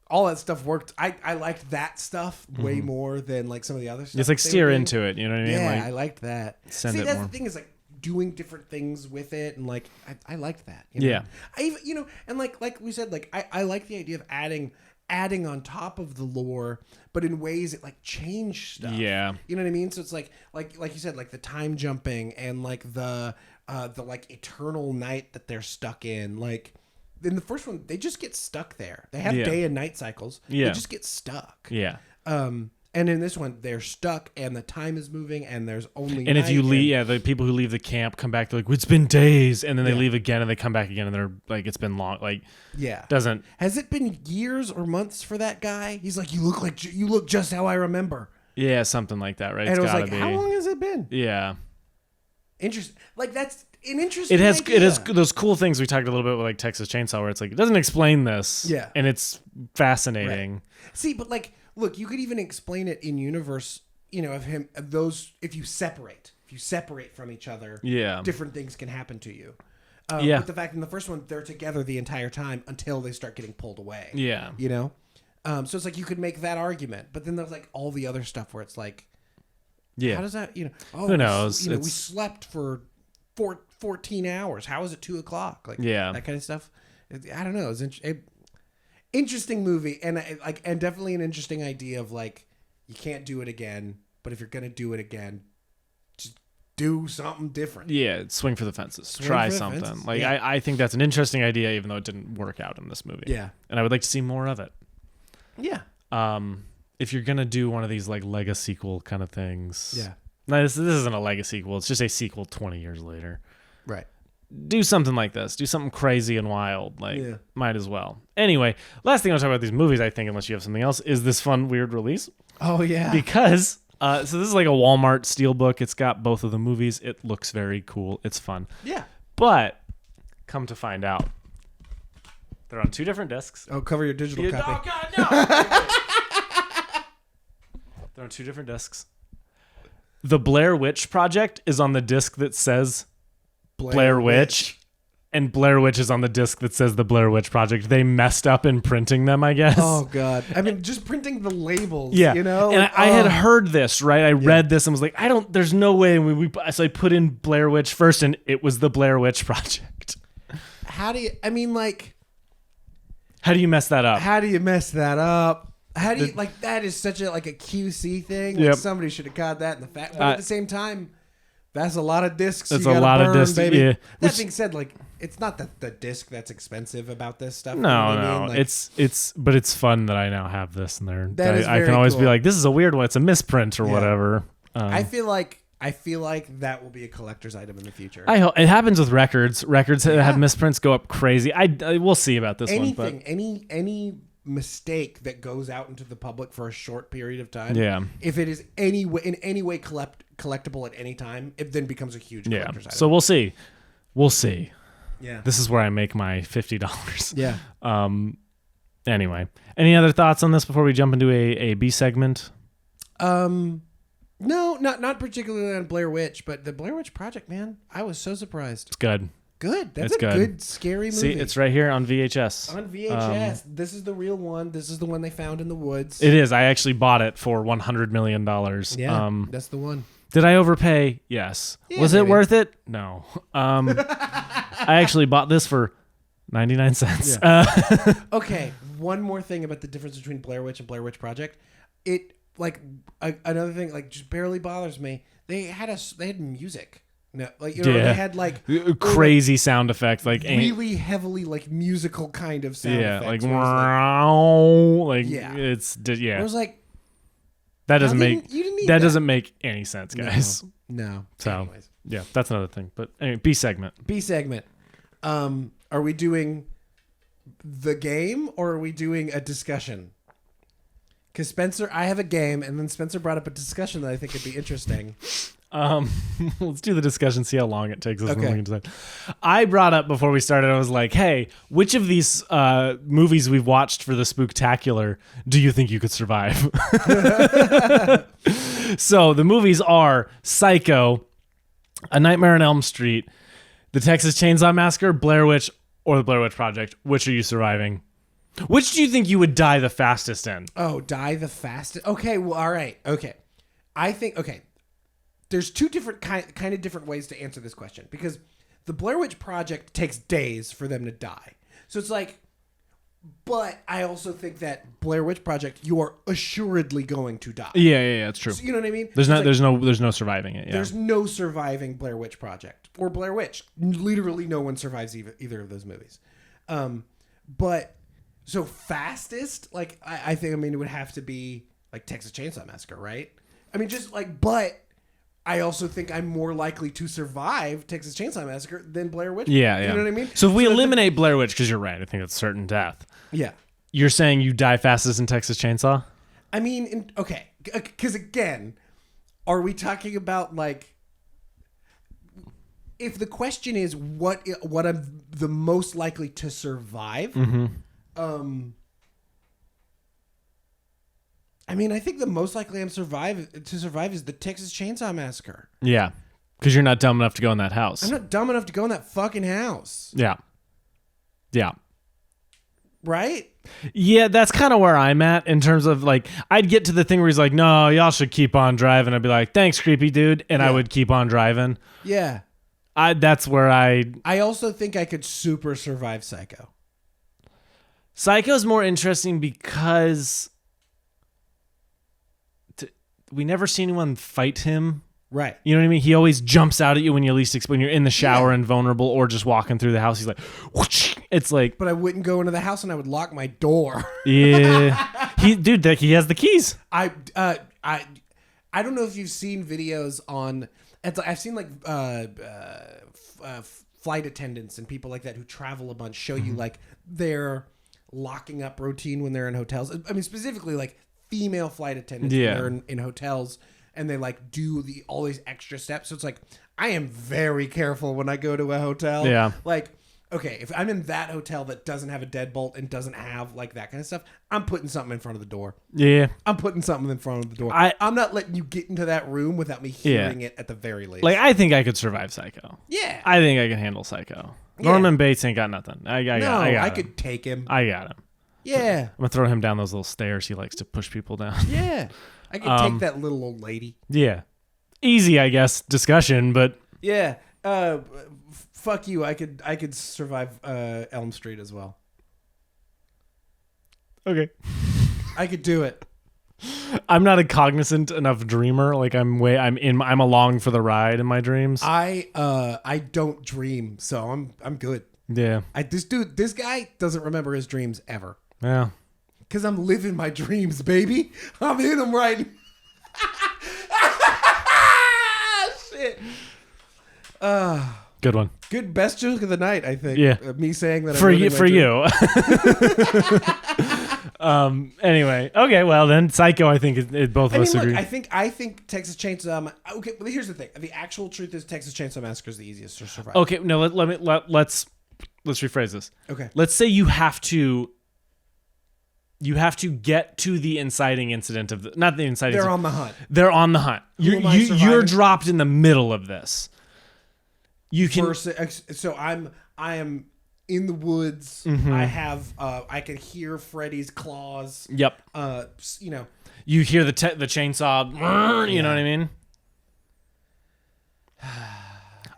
all that stuff worked. I liked that stuff way more than like some of the other stuff. It's like steer into it, you know what I mean? Yeah, like, I liked that. That's more. The thing is like doing different things with it and like I liked that. Yeah. I even and like we said, like I like the idea of adding on top of the lore, but in ways it like change stuff. Yeah. You know what I mean? So it's like you said, like the time jumping and like the like eternal night that they're stuck in. Like in the first one, they just get stuck there. They have day and night cycles. Yeah. They just get stuck. Yeah. And in this one, they're stuck, and the time is moving, and there's only. And if you leave, the people who leave the camp come back. They're like, "It's been days," and then they leave again, and they come back again, and they're like, "It's been long." Like, doesn't. Has it been years or months for that guy? He's like, you look just how I remember. Yeah, something like that, right? And it's gotta be. How long has it been? Yeah. Interesting. Like that's an interesting. It has idea. those cool things we talked a little bit with like Texas Chainsaw, where it's like it doesn't explain this. Yeah. And it's fascinating. Right. See, but like. Look, you could even explain it in universe, of those, if you separate from each other, different things can happen to you. But the fact in the first one, they're together the entire time until they start getting pulled away. Yeah. So it's like you could make that argument, but then there's like all the other stuff where it's like, how does that, who knows? We slept for 14 hours. How is it 2:00? Like, that kind of stuff. I don't know. It's interesting movie, and and definitely an interesting idea of like you can't do it again, but if you're gonna do it again, just do something different. Yeah, swing for the fences. Try something. I think that's an interesting idea, even though it didn't work out in this movie. Yeah, and I would like to see more of it. Yeah. If you're gonna do one of these like Lego sequel kind of things, Yeah. No, this isn't a Lego sequel. It's just a sequel 20 years later. Right. Do something like this. Do something crazy and wild. Might as well. Anyway, last thing I'll talk about these movies, I think, unless you have something else, is this fun, weird release. Oh, yeah. Because, so this is like a Walmart steelbook. It's got both of the movies. It looks very cool. It's fun. Yeah. But, come to find out, they're on 2 different discs. Oh, cover your digital copy. Oh, God, no! They're on 2 different discs. The Blair Witch Project is on the disc that says Blair Witch, and Blair Witch is on the disc that says the Blair Witch Project. They messed up in printing them, I guess. Oh, God. I mean, just printing the labels, yeah. you know? And I had heard this, right? I read this and was like, there's no way. So I put in Blair Witch first, and it was the Blair Witch Project. How do you mess that up? How do you mess that up? How do you that is such a QC thing. Like, somebody should have caught that in the fact. But at the same time, that's a lot of discs. It's a lot of discs, baby. Yeah. That being said, it's not the disc that's expensive about this stuff. No, you know what I mean? but it's fun that I now have this in there. I can always cool. be like, this is a weird one. It's a misprint or whatever. I feel like that will be a collector's item in the future. I hope it happens with records. Records that have misprints go up crazy. We'll see about this one. But any mistake that goes out into the public for a short period of time, if it is in any way collectible at any time, it then becomes a huge collector's item. So we'll see. Yeah, this is where I make my $50. Yeah. Anyway, any other thoughts on this before we jump into a B segment? No, not particularly on Blair Witch, but the Blair Witch Project, man, I was so surprised. It's good. That's a good scary movie. See, it's right here on VHS. On VHS. This is the real one. This is the one they found in the woods. It is. I actually bought it for $100 million. Yeah, that's the one. Did I overpay? Yes. Yeah, was it worth it? No. I actually bought this for 99 cents. Yeah. Okay, one more thing about the difference between Blair Witch and Blair Witch Project. Another thing just barely bothers me. They had music. No, they had crazy sound effects, really heavily musical kind of sound effects. I was like, that doesn't make any sense, guys. No. So anyways. Yeah, that's another thing. But anyway, B segment. Are we doing the game or are we doing a discussion? Because Spencer, I have a game, and then Spencer brought up a discussion that I think would be interesting. Let's do the discussion, see how long it takes us. Okay. And we can decide. I brought up before we started, I was like, hey, which of these movies we've watched for the Spooktacular do you think you could survive? So the movies are Psycho, A Nightmare on Elm Street, The Texas Chainsaw Massacre, Blair Witch, or The Blair Witch Project. Which are you surviving? Which do you think you would die the fastest in? Oh, die the fastest? Okay, well, all right. Okay. I think, there's 2 different kind of different ways to answer this question, because the Blair Witch Project takes days for them to die. So it's but I also think that Blair Witch Project, you are assuredly going to die. Yeah, that's true. So, you know what I mean? There's no surviving it. Yeah. There's no surviving Blair Witch Project or Blair Witch. Literally no one survives either of those movies. But so fastest, I think, it would have to be Texas Chainsaw Massacre, right? But I also think I'm more likely to survive Texas Chainsaw Massacre than Blair Witch. Yeah. You know what I mean? So if we eliminate Blair Witch, because you're right, I think it's certain death. Yeah. You're saying you die fastest in Texas Chainsaw? Because again, are we talking about if the question is what I'm the most likely to survive? Mm-hmm. I think the most likely to survive is the Texas Chainsaw Massacre. Yeah, because you're not dumb enough to go in that house. I'm not dumb enough to go in that fucking house. Yeah. Right? Yeah, that's kind of where I'm at in terms of I'd get to the thing where he's like, no, y'all should keep on driving. I'd be like, thanks, creepy dude. And I would keep on driving. Yeah. That's where I also think I could super survive Psycho. Psycho's more interesting because we never see anyone fight him. Right. You know what I mean? He always jumps out at you when you least expect, when you're in the shower and vulnerable, or just walking through the house. He's like, whoosh. It's like, but I wouldn't go into the house and I would lock my door. Yeah. he has the keys. I don't know if you've seen videos on. I've seen like flight attendants and people like that who travel a bunch show you like their locking up routine when they're in hotels. I mean, specifically like female flight attendants when they're in hotels and they like do all these extra steps. So it's like I am very careful when I go to a hotel. Yeah. Like, okay, if I'm in that hotel that doesn't have a deadbolt and doesn't have like that kind of stuff, I'm putting something in front of the door. Yeah. I'm putting something in front of the door. I'm not letting you get into that room without me hearing it at the very least. Like, I think I could survive Psycho. Yeah. I think I can handle Psycho. Norman Bates ain't got nothing. I could take him. I got him. Yeah. I'm going to throw him down those little stairs he likes to push people down. Yeah. I could take that little old lady. Yeah. Easy, I guess, discussion, but... Yeah. Fuck you. I could survive Elm Street as well. Okay. I could do it. I'm not a cognizant enough dreamer. Like I'm along for the ride in my dreams. I don't dream, so I'm good. Yeah. This guy doesn't remember his dreams ever. Yeah. Cause I'm living my dreams, baby. I'm in them right now. Shit. Good one. Good best joke of the night, I think. Yeah. Me saying that for you. Anyway, okay. Well, then Psycho. I think it both of us agree. I think Texas Chainsaw. Okay, well, here's the thing. The actual truth is Texas Chainsaw Massacre is the easiest to survive. Okay, no. Let's rephrase this. Okay. Let's say you have to get to the inciting incident of not the inciting. They're on the hunt. They're on the hunt. You're dropped in the middle of this. You can. So I am in the woods. Mm-hmm. I can hear Freddy's claws. Yep. You hear the chainsaw. You know what I mean?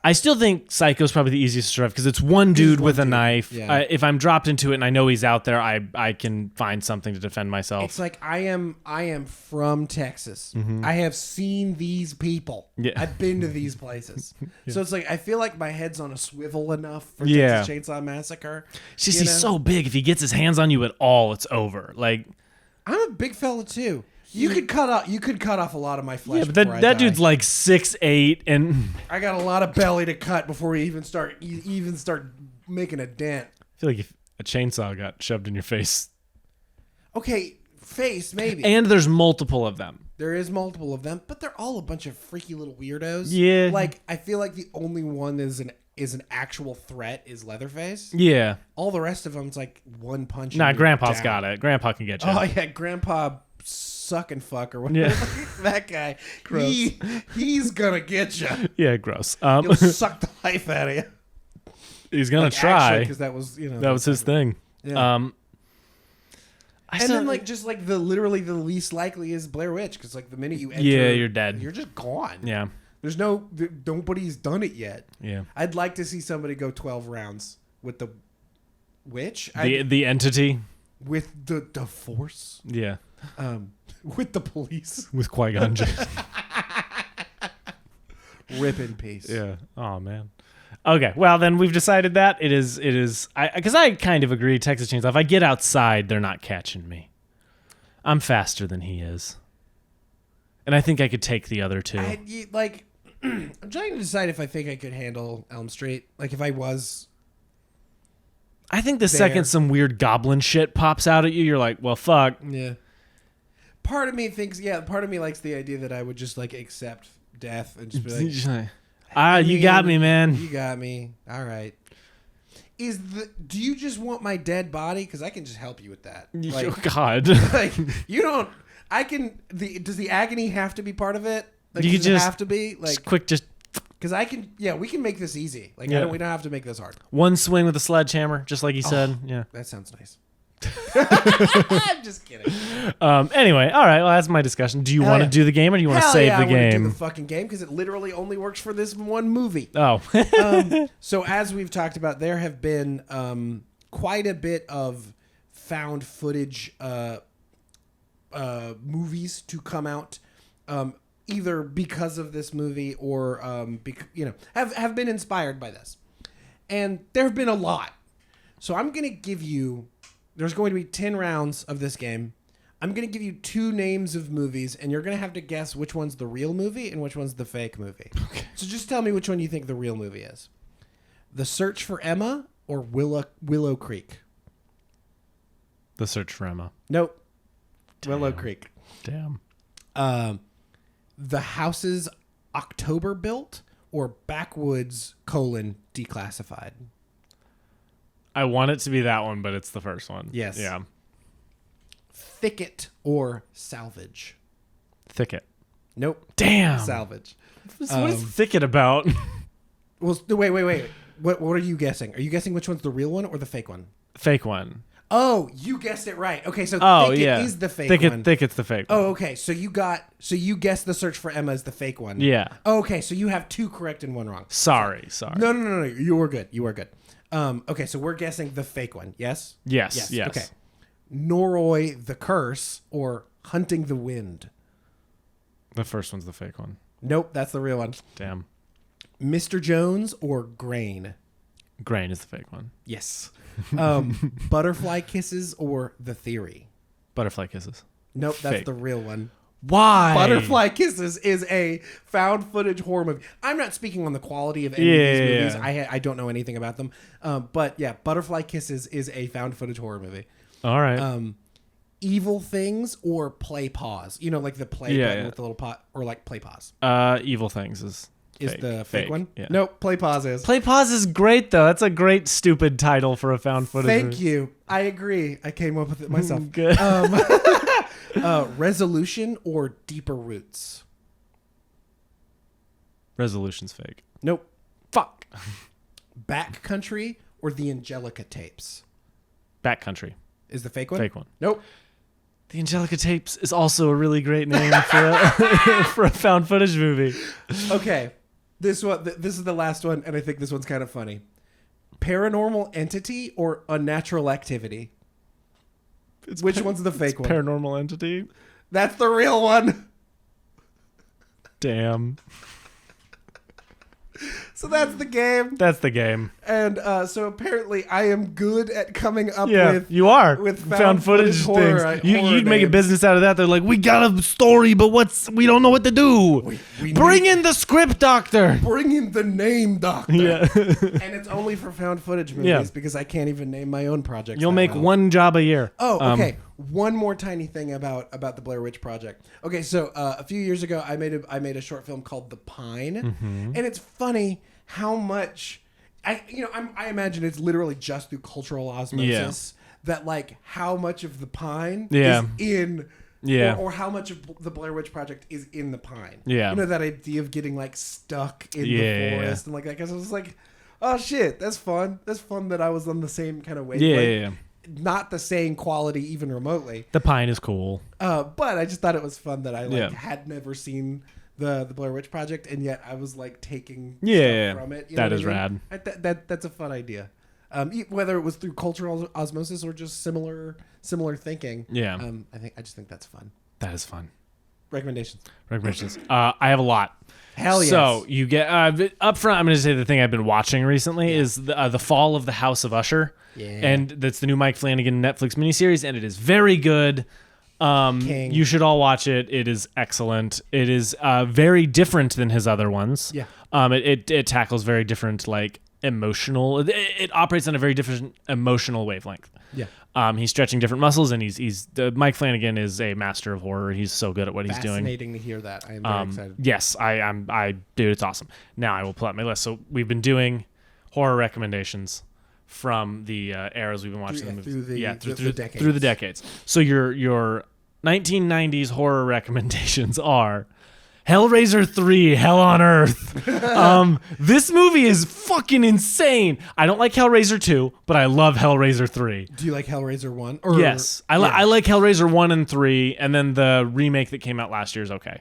I still think Psycho's probably the easiest to survive because it's one dude with a knife. Yeah. If I'm dropped into it and I know he's out there, I can find something to defend myself. It's like I am from Texas. Mm-hmm. I have seen these people. Yeah. I've been to these places. Yeah. So it's like I feel like my head's on a swivel enough for Texas Chainsaw Massacre. He's so big. If he gets his hands on you at all, it's over. Like I'm a big fella too. You could cut off a lot of my flesh. Yeah, but that dude's like 6'8", and I got a lot of belly to cut before we even start making a dent. I feel like if a chainsaw got shoved in your face. Okay, face maybe. And there's multiple of them. There is multiple of them, but they're all a bunch of freaky little weirdos. Yeah. Like I feel like the only one is an actual threat is Leatherface. Yeah. All the rest of them's like one punch. Nah, Grandpa's got it. Grandpa can get you. Oh yeah, Grandpa suck and fuck or whatever. Yeah. That guy. Gross. He's gonna get you. Yeah, gross. He'll suck the life out of you. He's gonna try because that was that was his thing. Yeah. Then the literally the least likely is Blair Witch because like the minute you enter, you're dead. You're just gone. Yeah. There's nobody's done it yet. Yeah. I'd like to see somebody go 12 rounds with the witch. The entity. With the force. Yeah. With the police. With Qui-Gon Jinn. Rip in peace. Yeah. Oh man. Okay. Well, then we've decided that it is. Because I kind of agree. Texas Chainsaw. If I get outside, they're not catching me. I'm faster than he is, and I think I could take the other two. I'm trying to decide if I think I could handle Elm Street. Like if I was. I think the second some weird goblin shit pops out at you, you're like, well, fuck. Yeah. Part of me likes the idea that I would just like accept death and just be like, you got me, man. You got me. All right. Do you just want my dead body? Because I can just help you with that. Like, oh, God. Like, you don't, does the agony have to be part of it? Like, you does just it have to be? Like, just. Because we can make this easy. Like, we don't have to make this hard. One swing with a sledgehammer, just like he said. Yeah. That sounds nice. I'm just kidding. Anyway, all right. Well, that's my discussion. Do you want to do the game or do you want to save the game? I want to do the fucking game because it literally only works for this one movie. Oh. So as we've talked about, there have been quite a bit of found footage movies to come out. Either because of this movie or have been inspired by this, and there have been a lot. So I'm gonna give you. There's going to be 10 rounds of this game. I'm going to give you 2 names of movies, and you're going to have to guess which one's the real movie and which one's the fake movie. Okay. So just tell me which one you think the real movie is. The Search for Emma or Willow Creek? The Search for Emma. Nope. Willow Creek. Damn. The Houses October Built or Backwoods: Declassified? I want it to be that one, but it's the first one. Yes. Yeah. Thicket or Salvage? Thicket. Nope. Damn. Salvage. What is Thicket about? Well, wait. What are you guessing? Are you guessing which one's the real one or the fake one? Fake one. Oh, you guessed it right. Okay, so Thicket is the fake one. Thicket's the fake one. Oh, okay. So you guessed The Search for Emma is the fake one. Yeah. Oh, okay, so you have 2 correct and 1 wrong. Sorry. No. You were good. Okay, so we're guessing the fake one. Yes. Yes. Okay. Noroi the Curse or Hunting the Wind? The first one's the fake one. Nope, that's the real one. Damn. Mr. Jones or Grain? Grain is the fake one. Yes. Butterfly Kisses or The Theory? Butterfly Kisses. Nope, that's Fake. the real one. Why? Butterfly Kisses is a found footage horror movie. I'm not speaking on the quality of any of these movies. Yeah. I don't know anything about them. But yeah, Butterfly Kisses is a found footage horror movie. All right. Evil Things or Play Pause? You know, like the play button with the little pot, or like Play Pause. Evil Things is fake. The fake one? Yeah. Nope, Play Pause is. Play Pause is great, though. That's a great, stupid title for a found footage movie. Thank you. I agree. I came up with it myself. Good. Resolution or Deeper Roots? Resolution's fake. Nope. Fuck. Backcountry or The Angelica Tapes? Backcountry. Is the fake one? Fake one. Nope. The Angelica Tapes is also a really great name for a found footage movie. Okay. This is the last one, and I think this one's kind of funny. Paranormal Entity or Unnatural Activity? Which one's the fake one? Paranormal Entity. That's the real one. Damn. So that's the game. That's the game. And so apparently I am good at coming up you are with found footage horror, things. You'd make a business out of that. They're like, we got a story, but we don't know what to do. Bring in the script doctor. Bring in the name doctor. Yeah. And it's only for found footage movies because I can't even name my own projects. You'll make one job a year. Oh, okay. One more tiny thing about the Blair Witch Project. Okay, so a few years ago, I made a short film called The Pine, and it's funny how much I imagine it's literally just through cultural osmosis that like how much of The Pine is in. Yeah. Or how much of the Blair Witch Project is in The Pine. Yeah. You know, that idea of getting like stuck in the forest and like that. Because I was like, oh shit, that's fun. That's fun that I was on the same kind of wavelength. Yeah. Not the same quality even remotely. The Pine is cool. But I just thought it was fun that I had never seen the Blair Witch Project, and yet I was like taking stuff from it. That is rad. That's a fun idea. Whether it was through cultural osmosis or just similar thinking. Yeah. I just think that's fun. That is fun. Recommendations. I have a lot. Hell yes. So you get up front. I'm going to say the thing I've been watching recently is the Fall of the House of Usher. Yeah. And that's the new Mike Flanagan Netflix miniseries, and it is very good. You should all watch it. It is excellent. It is very different than his other ones. Yeah. It tackles very different like emotional. It operates on a very different emotional wavelength. Yeah. He's stretching different muscles, and Mike Flanagan is a master of horror. He's so good at what he's doing. Fascinating to hear that. I am very excited. Yes, dude, it's awesome. Now I will pull out my list. So we've been doing horror recommendations from the eras we've been watching the movies. Through the decades. So your 1990s horror recommendations are Hellraiser 3, Hell on Earth. This movie is fucking insane. I don't like Hellraiser 2, but I love Hellraiser 3. Do you like Hellraiser 1? Yes. I like Hellraiser 1 and 3, and then the remake that came out last year is okay.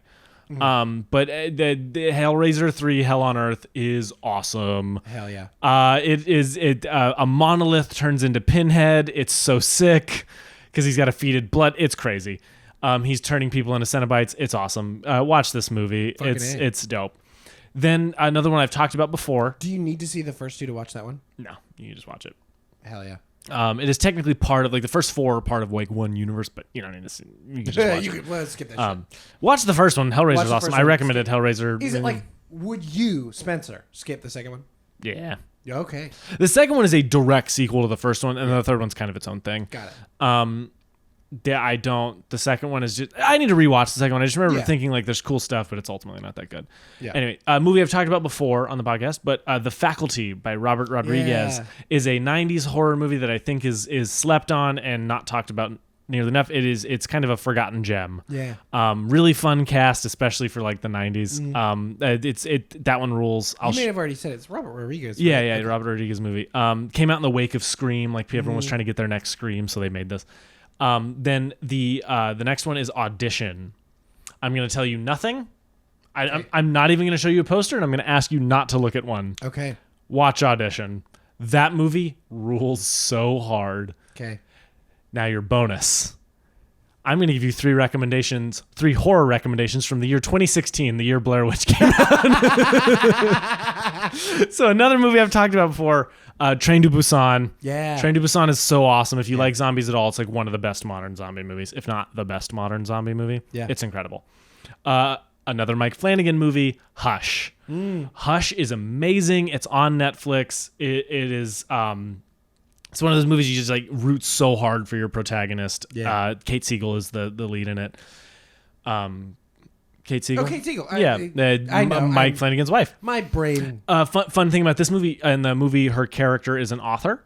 Mm-hmm. But the Hellraiser 3 Hell on Earth is awesome. Hell yeah. A monolith turns into Pinhead. It's so sick because he's got a fetid blood. It's crazy. He's turning people into Cenobites. It's awesome. Watch this movie. It's dope. Then another one I've talked about before. Do you need to see the first two to watch that one? No, you just watch it. Hell yeah. It is technically part of like the first 4 are part of like one universe, but you don't need to see. You can just watch it. Let's skip that shit. Watch the first one. Hellraiser's awesome. I recommended Hellraiser. Is it like, would you, Spencer, skip the second one? Yeah. Okay. The second one is a direct sequel to the first one, and the third one's kind of its own thing. Got it. I don't. The second one is just. I need to rewatch the second one. I just remember thinking like there's cool stuff, but it's ultimately not that good. Yeah. Anyway, a movie I've talked about before on the podcast, but The Faculty by Robert Rodriguez is a '90s horror movie that I think is slept on and not talked about nearly enough. It's kind of a forgotten gem. Yeah. Really fun cast, especially for like the '90s. That one rules. You may have already said it's Robert Rodriguez. Right? Yeah, okay. Robert Rodriguez movie. Came out in the wake of Scream. Like everyone was trying to get their next Scream, so they made this. Then the next one is Audition. I'm going to tell you nothing. I'm not even going to show you a poster, and I'm going to ask you not to look at one. Okay. Watch Audition. That movie rules so hard. Okay. Now your bonus. I'm going to give you 3 horror recommendations from the year 2016, the year Blair Witch came out. So another movie I've talked about before, Train to Busan. Yeah. Train to Busan is so awesome. If you like zombies at all, it's like one of the best modern zombie movies, if not the best modern zombie movie. Yeah. It's incredible. Another Mike Flanagan movie, Hush. Hush is amazing. It's on Netflix. It is... it's one of those movies you just like root so hard for your protagonist. Yeah. Kate Siegel is the lead in it. Kate Siegel. Oh, Kate Siegel. I know. Mike Flanagan's wife. My brain. Fun thing about this movie, in the movie, her character is an author,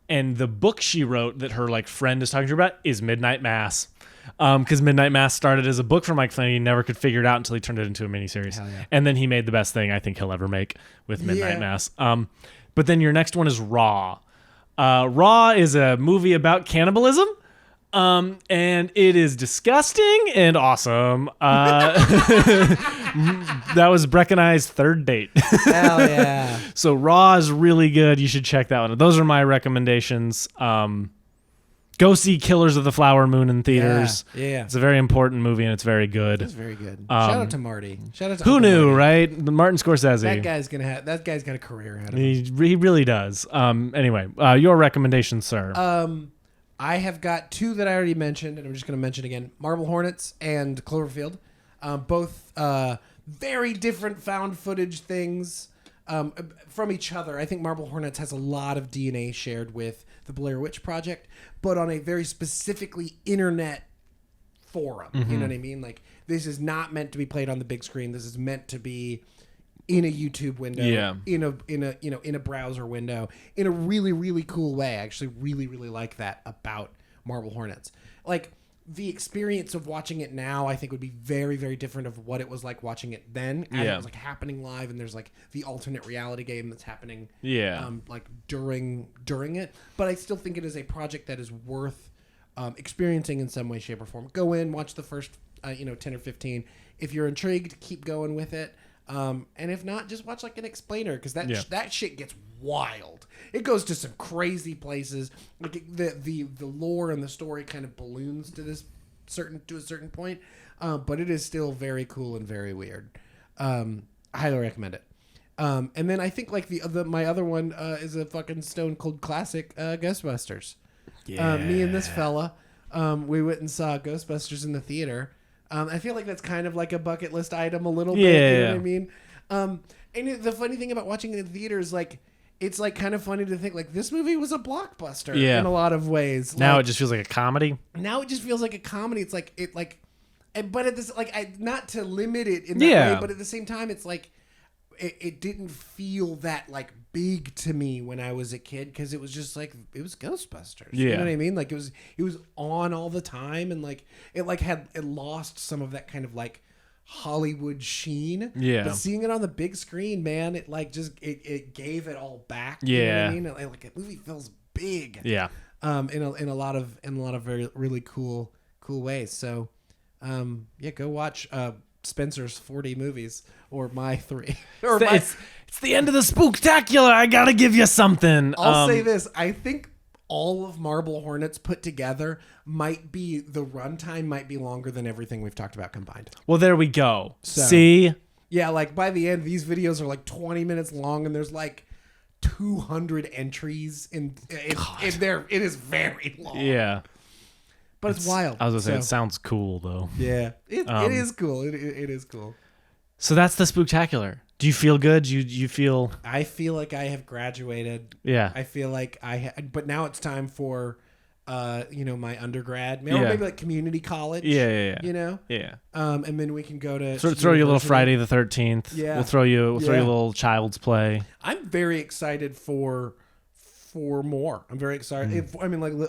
and the book she wrote that her like friend is talking to her about is Midnight Mass. Because Midnight Mass started as a book for Mike Flanagan, never could figure it out until he turned it into a miniseries. Yeah. And then he made the best thing I think he'll ever make with Midnight Mass. But then your next one is Raw. Raw is a movie about cannibalism, and it is disgusting and awesome. That was Breck and I's third date. Hell yeah. So Raw is really good. You should check that one. Those are my recommendations. Go see Killers of the Flower Moon in theaters. Yeah. It's a very important movie, and it's very good. It's very good. Shout out to Marty. Shout out to who knew, Marty. Right? Martin Scorsese. That guy's got a career ahead of him. He really does. Anyway, your recommendations, sir. I have got 2 that I already mentioned, and I'm just going to mention again: Marble Hornets and Cloverfield. Both very different found footage things from each other. I think Marble Hornets has a lot of DNA shared with the Blair Witch Project, but on a very specifically internet forum. Mm-hmm. You know what I mean? Like, this is not meant to be played on the big screen. This is meant to be in a YouTube window, in a browser window, in a really, really cool way. I actually really, really like that about Marble Hornets. Like, the experience of watching it now, I think, would be very, very different of what it was like watching it then. And it was like happening live, and there's like the alternate reality game that's happening, like during it. But I still think it is a project that is worth experiencing in some way, shape, or form. Go in, watch the first 10 or 15. If you're intrigued, keep going with it. And if not, just watch like an explainer, because that shit gets wild. It goes to some crazy places. Like the lore and the story kind of balloons to a certain point, but it is still very cool and very weird. I highly recommend it. And then I think like my other one is a fucking stone cold classic, Ghostbusters. Yeah. Me and this fella, we went and saw Ghostbusters in the theater. I feel like that's kind of like a bucket list item a little bit. You know what I mean? And the funny thing about watching it in the theater is like, it's like kind of funny to think like this movie was a blockbuster in a lot of ways. Now it just feels like a comedy. Now it just feels like a comedy. It's like but at this not to limit it in that way, but at the same time, it's like it didn't feel that like big to me when I was a kid, because it was just like it was Ghostbusters. You know what I mean? Like it was on all the time, and like it lost some of that kind of like Hollywood sheen. Yeah. But seeing it on the big screen, man, it like just it gave it all back. Yeah. You know what I mean? Like a movie feels big. Yeah. In a lot of very really cool ways. So go watch Spencer's 40 movies or my 3. It's the end of the Spooktacular. I gotta give you something. I'll say this. I think all of Marble Hornets put together the runtime might be longer than everything we've talked about combined. Well, there we go. See? Yeah, like by the end, these videos are like 20 minutes long, and there's like 200 entries in there. It is very long. Yeah. But it's wild. I was going to say, it sounds cool, though. Yeah. It is cool. It is cool. So that's the Spooktacular. Do you feel good? You feel... I feel like I have graduated. Yeah. I feel like but now it's time for, my undergrad. Maybe like community college. Yeah. Yeah. And then we can go to... Throw you a little Friday the 13th. Yeah. We'll throw you a little Child's Play. I'm very excited for more. I'm very excited.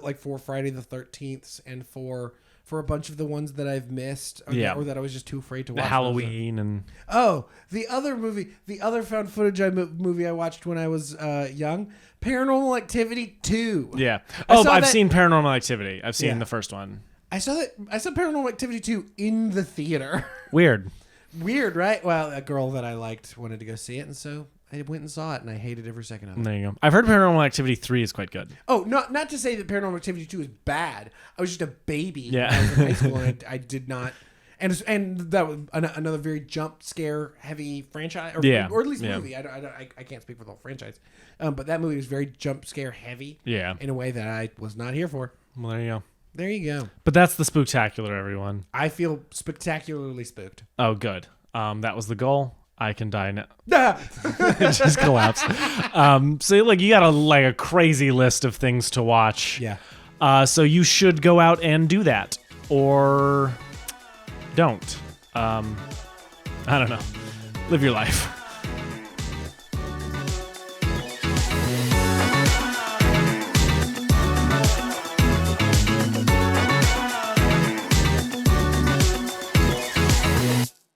Like for Friday the 13th and for a bunch of the ones that I've missed or that I was just too afraid to watch. The Halloween and... Oh, the other found footage movie I watched when I was young, Paranormal Activity 2. Yeah. I've seen Paranormal Activity. I've seen the first one. I saw Paranormal Activity 2 in the theater. Weird, right? Well, a girl that I liked wanted to go see it, and so I went and saw it, and I hated every second of it. There you go. I've heard Paranormal Activity 3 is quite good. Oh, not to say that Paranormal Activity 2 is bad. I was just a baby when I Yeah. was in high school, and I did not... And that was another very jump scare heavy franchise, or at least movie. I can't speak for the whole franchise, but that movie was very jump scare heavy. Yeah. In a way that I was not here for. Well, there you go. There you go. But that's the Spooktacular, everyone. I feel spectacularly spooked. Oh, good. That was the goal. I can die now. Ah! Just collapse. So like you got a crazy list of things to watch. Yeah. So you should go out and do that, or don't. I don't know. Live your life.